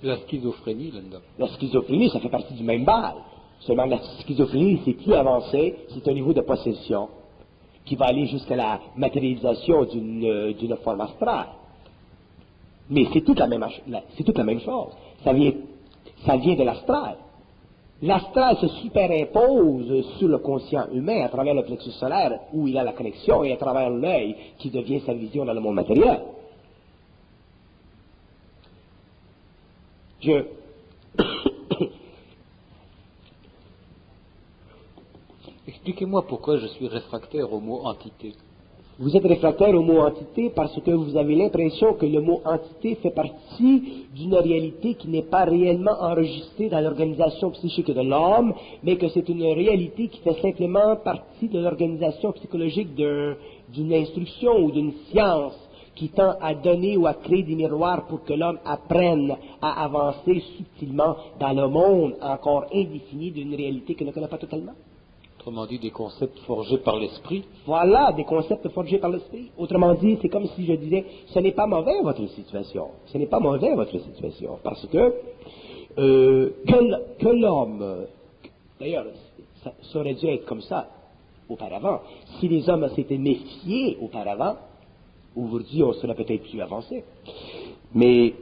La schizophrénie, là-dedans. La schizophrénie, ça fait partie du même bal. Seulement la schizophrénie, c'est plus avancé, c'est un niveau de possession qui va aller jusqu'à la matérialisation d'une forme astrale. Mais c'est toute la même chose. Ça vient de l'astral. L'astral se superimpose sur le conscient humain à travers le plexus solaire où il a la connexion et à travers l'œil qui devient sa vision dans le monde matériel. Expliquez-moi pourquoi je suis réfractaire au mot entité. Vous êtes réfractaire au mot entité parce que vous avez l'impression que le mot entité fait partie d'une réalité qui n'est pas réellement enregistrée dans l'organisation psychique de l'homme, mais que c'est une réalité qui fait simplement partie de l'organisation psychologique d'une instruction ou d'une science qui tend à donner ou à créer des miroirs pour que l'homme apprenne à avancer subtilement dans le monde encore indéfini d'une réalité qu'il ne connaît pas totalement. Autrement dit, des concepts forgés par l'esprit. Voilà, des concepts forgés par l'esprit. Autrement dit, c'est comme si je disais, ce n'est pas mauvais votre situation. Ce n'est pas mauvais votre situation. Parce que l'homme, d'ailleurs, ça aurait dû être comme ça auparavant. Si les hommes s'étaient méfiés auparavant, aujourd'hui, on serait peut-être plus avancé. Mais,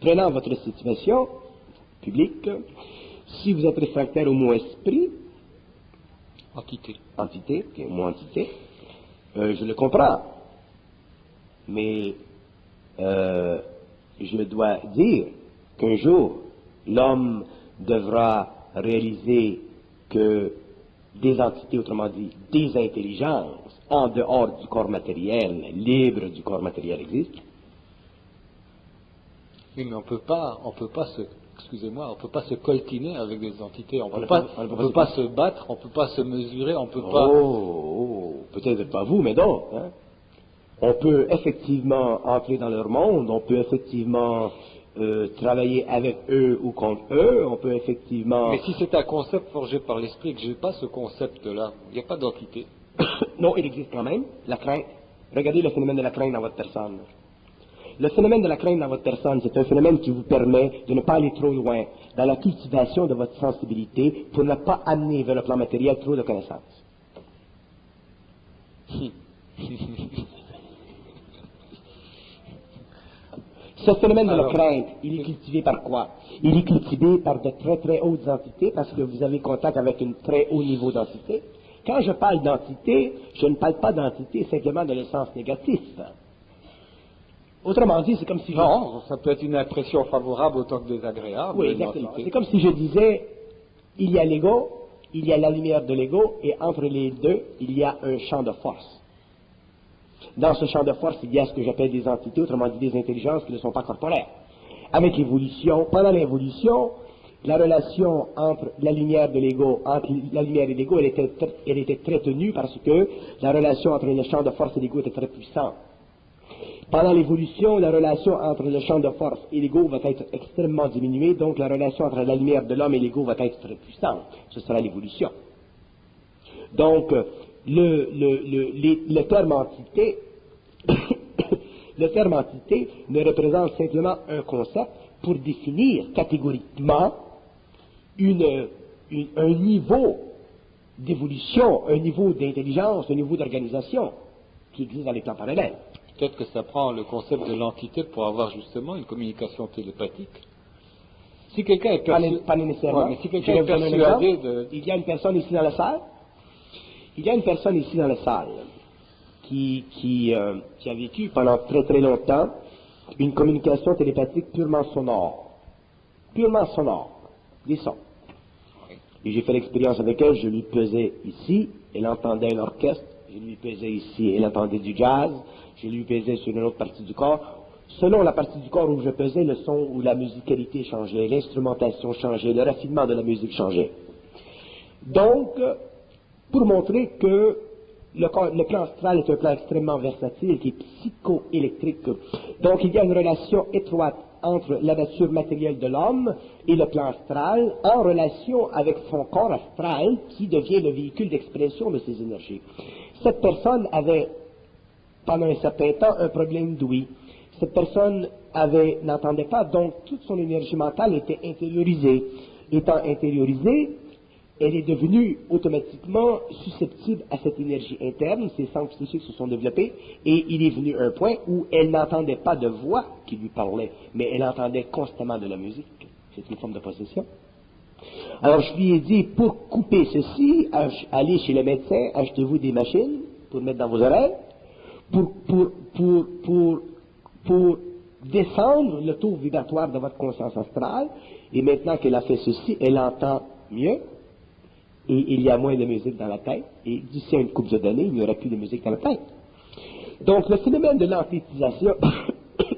prenant votre situation publique, si vous êtes réfractaire au mot esprit, entité, okay, au mot entité, je le comprends. Mais je dois dire qu'un jour, l'homme devra réaliser que des entités, autrement dit, des intelligences, en dehors du corps matériel, libres du corps matériel existent. Oui, mais on peut pas se coltiner avec des entités. On peut pas se battre, on peut pas se mesurer, on peut pas. Peut-être pas vous, mais d'autres. Hein? On peut effectivement entrer dans leur monde, on peut effectivement travailler avec eux ou contre eux, on peut effectivement. Mais si c'est un concept forgé par l'esprit et que j'ai pas ce concept-là, il n'y a pas d'entité. Non, il existe quand même, la crainte. Regardez le phénomène de la crainte dans votre personne. Le phénomène de la crainte dans votre personne, c'est un phénomène qui vous permet de ne pas aller trop loin dans la cultivation de votre sensibilité pour ne pas amener vers le plan matériel trop de connaissances. Ce phénomène de la crainte, il est cultivé par quoi? Il est cultivé par de très très hautes entités parce que vous avez contact avec un très haut niveau d'entité. Quand je parle d'entité, je ne parle pas d'entité simplement dans le sens négatif. Autrement dit, c'est comme si... Non, ça peut être une impression favorable autant que désagréable. Oui, exactement. C'est comme si je disais, il y a l'ego, il y a la lumière de l'ego, et entre les deux, il y a un champ de force. Dans ce champ de force, il y a ce que j'appelle des entités, autrement dit des intelligences qui ne sont pas corporelles. Avec l'évolution, pendant l'évolution, la relation entre la lumière de l'ego, entre la lumière et l'ego, elle était très tenue parce que la relation entre le champ de force et l'ego était très puissante. Pendant l'évolution, la relation entre le champ de force et l'ego va être extrêmement diminuée, donc la relation entre la lumière de l'homme et l'ego va être très puissante. Ce sera l'évolution. Donc, le terme entité, le terme entité ne représente simplement un concept pour définir catégoriquement un niveau d'évolution, un niveau d'intelligence, un niveau d'organisation qui existe dans les plans parallèles. Peut-être que ça prend le concept de l'entité pour avoir justement une communication télépathique. Si quelqu'un est persuadé... Pas nécessairement. Ouais, mais si quelqu'un est persuadé de... Il y a une personne ici dans la salle. Il y a une personne ici dans la salle qui a vécu pendant très très longtemps une communication télépathique purement sonore. Purement sonore. Des sons. Et j'ai fait l'expérience avec elle, je lui pesais ici, elle entendait un orchestre, je lui pesais ici, elle entendait du jazz, je lui pesais sur une autre partie du corps. Selon la partie du corps où je pesais, le son ou la musicalité changeait, l'instrumentation changeait, le raffinement de la musique changeait. Donc, pour montrer que le plan astral est un plan extrêmement versatile, qui est psychoélectrique. Donc, il y a une relation étroite entre la nature matérielle de l'homme et le plan astral, en relation avec son corps astral, qui devient le véhicule d'expression de ses énergies. Cette personne avait, pendant un certain temps, un problème d'ouïe. Cette personne n'entendait pas, donc toute son énergie mentale était intériorisée. Étant intériorisée, elle est devenue automatiquement susceptible à cette énergie interne, ses centres psychiques se sont développés, et il est venu un point où elle n'entendait pas de voix qui lui parlait, mais elle entendait constamment de la musique. C'est une forme de possession. Alors je lui ai dit, pour couper ceci, allez chez le médecin, achetez-vous des machines pour mettre dans vos oreilles, pour descendre le taux vibratoire de votre conscience astrale, et maintenant qu'elle a fait ceci, elle entend mieux, et il y a moins de musique dans la tête, et d'ici à une couple d'années, il n'y aura plus de musique dans la tête. Donc, le phénomène de l'anthétisation,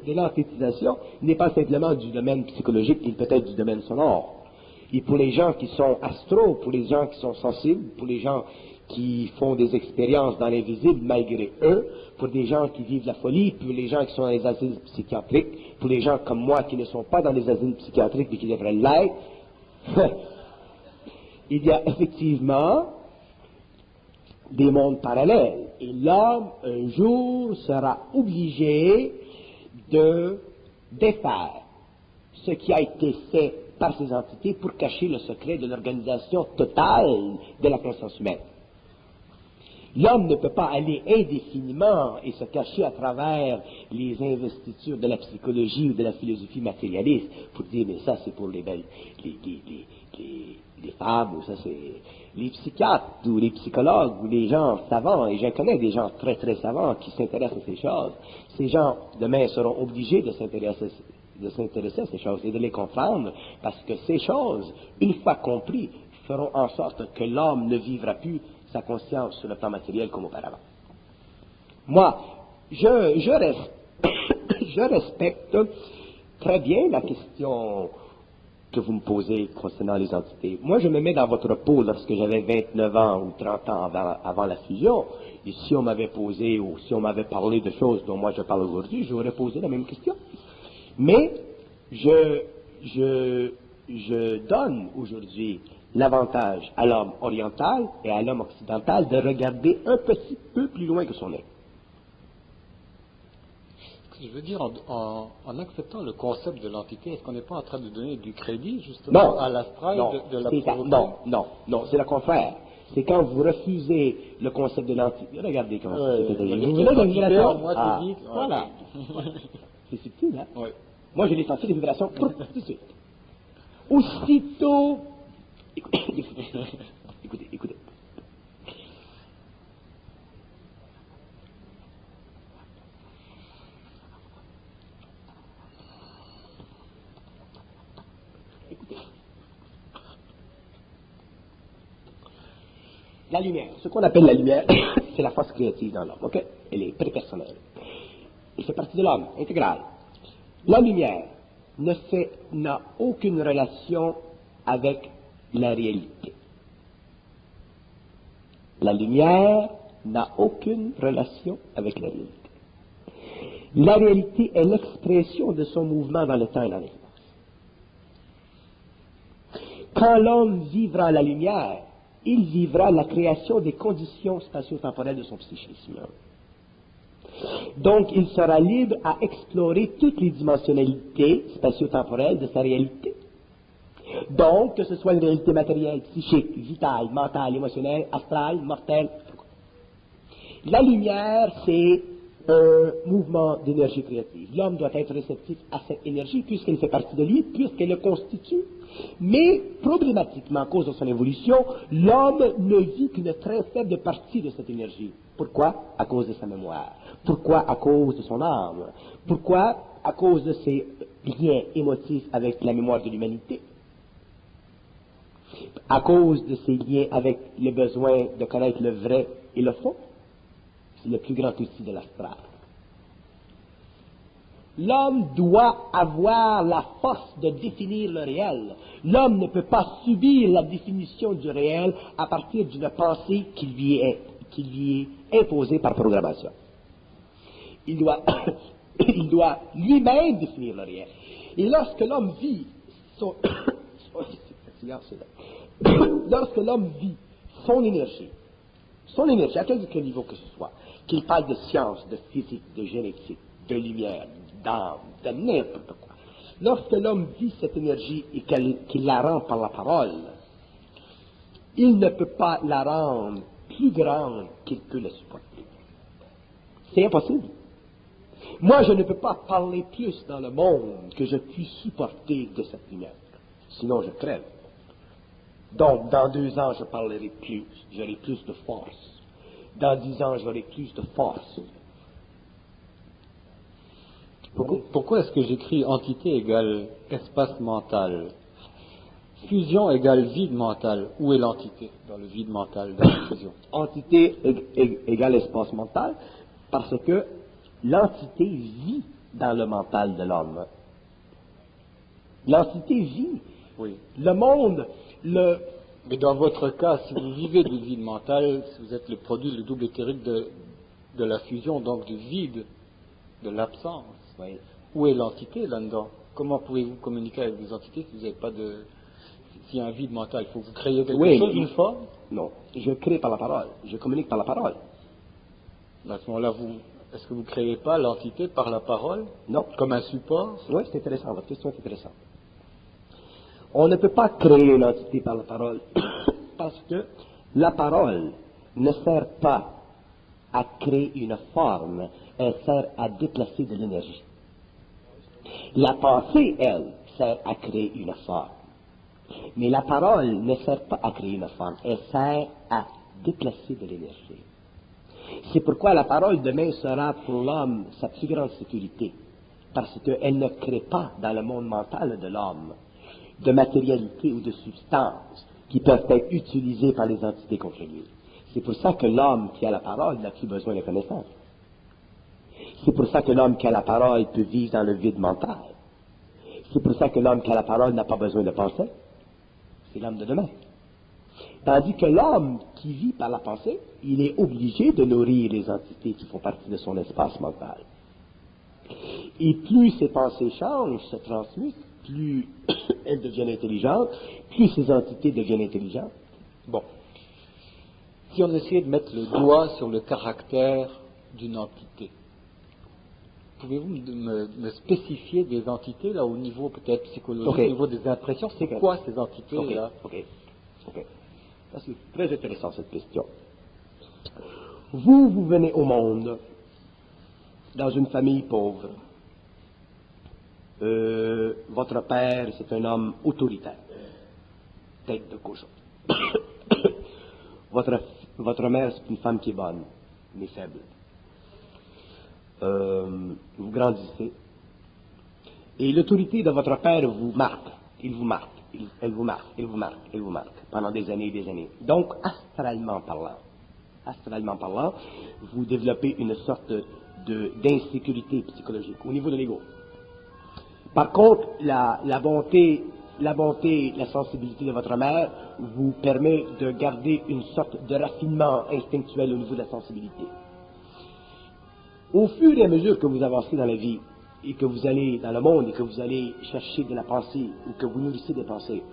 de l'anthétisation n'est pas simplement du domaine psychologique, il peut être du domaine sonore. Et pour les gens qui sont astro, pour les gens qui sont sensibles, pour les gens qui font des expériences dans l'invisible malgré eux, pour des gens qui vivent la folie, pour les gens qui sont dans les asiles psychiatriques, pour les gens comme moi qui ne sont pas dans les asiles psychiatriques mais qui devraient l'être, il y a effectivement des mondes parallèles. Et l'homme, un jour, sera obligé de défaire ce qui a été fait par ces entités pour cacher le secret de l'organisation totale de la conscience humaine. L'homme ne peut pas aller indéfiniment et se cacher à travers les investitures de la psychologie ou de la philosophie matérialiste pour dire, mais ça c'est pour les belles, les femmes, ou ça c'est les psychiatres, ou les psychologues, ou les gens savants, et j'en connais des gens très très savants qui s'intéressent à ces choses. Ces gens, demain, seront obligés de s'intéresser à ces choses et de les comprendre, parce que ces choses, une fois comprises, feront en sorte que l'homme ne vivra plus sa conscience sur le plan matériel comme auparavant. Moi, je respecte très bien la question que vous me posez concernant les entités. Moi, je me mets dans votre peau lorsque j'avais 29 ans ou 30 ans avant la fusion, et si on m'avait posé ou si on m'avait parlé de choses dont moi je parle aujourd'hui, j'aurais posé la même question. Mais je donne aujourd'hui l'avantage à l'homme oriental et à l'homme occidental de regarder un petit peu plus loin que son nez. Je veux dire, en acceptant le concept de l'entité, est-ce qu'on n'est pas en train de donner du crédit, justement, à l'astral de la non, c'est le contraire. C'est quand vous refusez le concept de l'entité. Regardez comment c'est. Vous voulez des vibrations? Voilà. C'est subtil, hein? Oui. Moi, je l'ai senti des vibrations tout de suite. Aussitôt... Écoutez. La lumière, ce qu'on appelle la lumière, c'est la force créative dans l'homme, ok? Elle est prépersonnelle. Elle fait partie de l'homme, intégrale. La lumière n'a aucune relation avec la réalité. La lumière n'a aucune relation avec la réalité. La réalité est l'expression de son mouvement dans le temps et dans l'espace. Quand l'homme vivra la lumière, il vivra la création des conditions spatio-temporelles de son psychisme. Donc, il sera libre à explorer toutes les dimensionnalités spatio-temporelles de sa réalité. Donc, que ce soit une réalité matérielle, psychique, vitale, mentale, émotionnelle, astrale, mortelle. La lumière, c'est un mouvement d'énergie créative. L'homme doit être réceptif à cette énergie puisqu'elle fait partie de lui, puisqu'elle le constitue. Mais, problématiquement, à cause de son évolution, l'homme ne vit qu'une très faible partie de cette énergie. Pourquoi? À cause de sa mémoire. Pourquoi? À cause de son âme. Pourquoi? À cause de ses liens émotifs avec la mémoire de l'humanité. À cause de ses liens avec le besoin de connaître le vrai et le faux. C'est le plus grand outil de l'astral. L'homme doit avoir la force de définir le réel. L'homme ne peut pas subir la définition du réel à partir d'une pensée qui lui est imposée par programmation. Il doit lui-même définir le réel. Et lorsque l'homme vit lorsque l'homme vit son énergie, à quelque niveau que ce soit, qu'il parle de science, de physique, de génétique, de lumière, d'âme, de n'importe quoi, lorsque l'homme vit cette énergie et qu'il la rend par la parole, il ne peut pas la rendre plus grande qu'il peut la supporter. C'est impossible. Moi, je ne peux pas parler plus dans le monde que je puis supporter de cette lumière. Sinon, je crève. Donc, dans 2 ans, je parlerai plus. J'aurai plus de force. Dans 10 ans, j'aurai plus de force. Pourquoi est-ce que j'écris entité égale espace mental? fusion égale vide mental. Où est l'entité dans le vide mental de la fusion? Entité égale espace mental, parce que l'entité vit dans le mental de l'homme. L'entité vit. Oui. Le monde, Mais dans votre cas, si vous vivez du vide mental, si vous êtes le produit, le double éthérique de la fusion, donc du vide, de l'absence, oui. où est l'entité là-dedans? Comment pouvez-vous communiquer avec des entités si vous n'avez pas de... S'il y a un vide mental, il faut que vous créiez quelque chose, une forme? Non, je crée par la parole, je communique par la parole. À ce moment-là, est-ce que vous ne créez pas l'entité par la parole? Non. Comme un support? Oui, c'est intéressant, votre question est intéressante. On ne peut pas créer une entité par la parole, parce que la parole ne sert pas à créer une forme, elle sert à déplacer de l'énergie. La pensée, elle, sert à créer une forme. Mais la parole ne sert pas à créer une forme, elle sert à déplacer de l'énergie. C'est pourquoi la parole demain sera pour l'homme sa plus grande sécurité, parce qu'elle ne crée pas dans le monde mental de l'homme de matérialité ou de substances qui peuvent être utilisées par les entités contre lui. C'est pour ça que l'homme qui a la parole n'a plus besoin de connaissance. C'est pour ça que l'homme qui a la parole peut vivre dans le vide mental. C'est pour ça que l'homme qui a la parole n'a pas besoin de penser. C'est l'homme de demain. Tandis que l'homme qui vit par la pensée, il est obligé de nourrir les entités qui font partie de son espace mental. Et plus ces pensées changent, se transmutent, plus elles deviennent intelligentes, plus ces entités deviennent intelligentes. Bon. Si on essayait de mettre le doigt sur le caractère d'une entité, pouvez-vous me spécifier des entités, là, au niveau peut-être psychologique, au niveau des impressions? C'est quoi ces entités-là? Ok. C'est très intéressant cette question. Vous venez au monde dans une famille pauvre. Votre père, c'est un homme autoritaire, tête de cochon. Votre mère, c'est une femme qui est bonne, mais faible. Vous grandissez. Et l'autorité de votre père vous marque. Elle vous marque. Pendant des années et des années. Donc, astralement parlant, vous développez une sorte d'insécurité psychologique au niveau de l'ego. Par contre, la bonté, la sensibilité de votre mère vous permet de garder une sorte de raffinement instinctuel au niveau de la sensibilité. Au fur et à mesure que vous avancez dans la vie, et que vous allez dans le monde, et que vous allez chercher de la pensée, ou que vous nourrissez des pensées,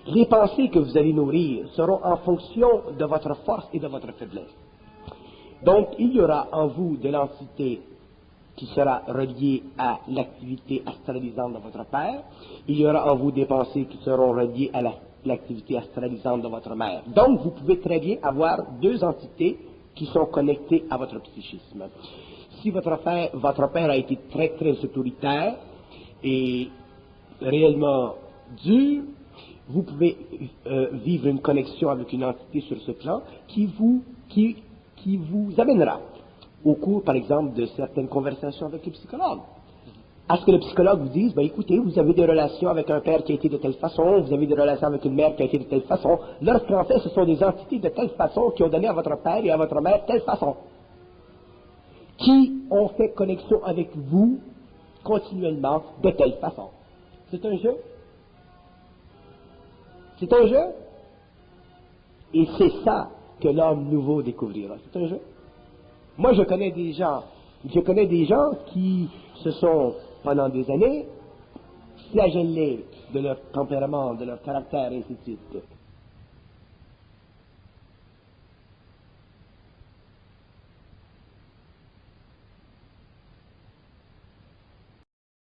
les pensées que vous allez nourrir seront en fonction de votre force et de votre faiblesse. Donc, il y aura en vous de l'entité qui sera reliée à l'activité astralisante de votre père. Il y aura en vous des pensées qui seront reliées à l'activité astralisante de votre mère. Donc, vous pouvez très bien avoir deux entités qui sont connectées à votre psychisme. Si votre père a été très, très autoritaire et réellement dur, vous pouvez vivre une connexion avec une entité sur ce plan qui vous amènera au cours, par exemple, de certaines conversations avec le psychologue. À ce que le psychologue vous dise, écoutez, vous avez des relations avec un père qui a été de telle façon, vous avez des relations avec une mère qui a été de telle façon. Lorsqu'en fait, ce sont des entités de telle façon qui ont donné à votre père et à votre mère telle façon, qui ont fait connexion avec vous continuellement de telle façon. C'est un jeu. C'est un jeu. Et c'est ça que l'homme nouveau découvrira. C'est un jeu. Moi, je connais des gens qui se sont, pendant des années, flagellés de leur tempérament, de leur caractère, et ainsi de suite.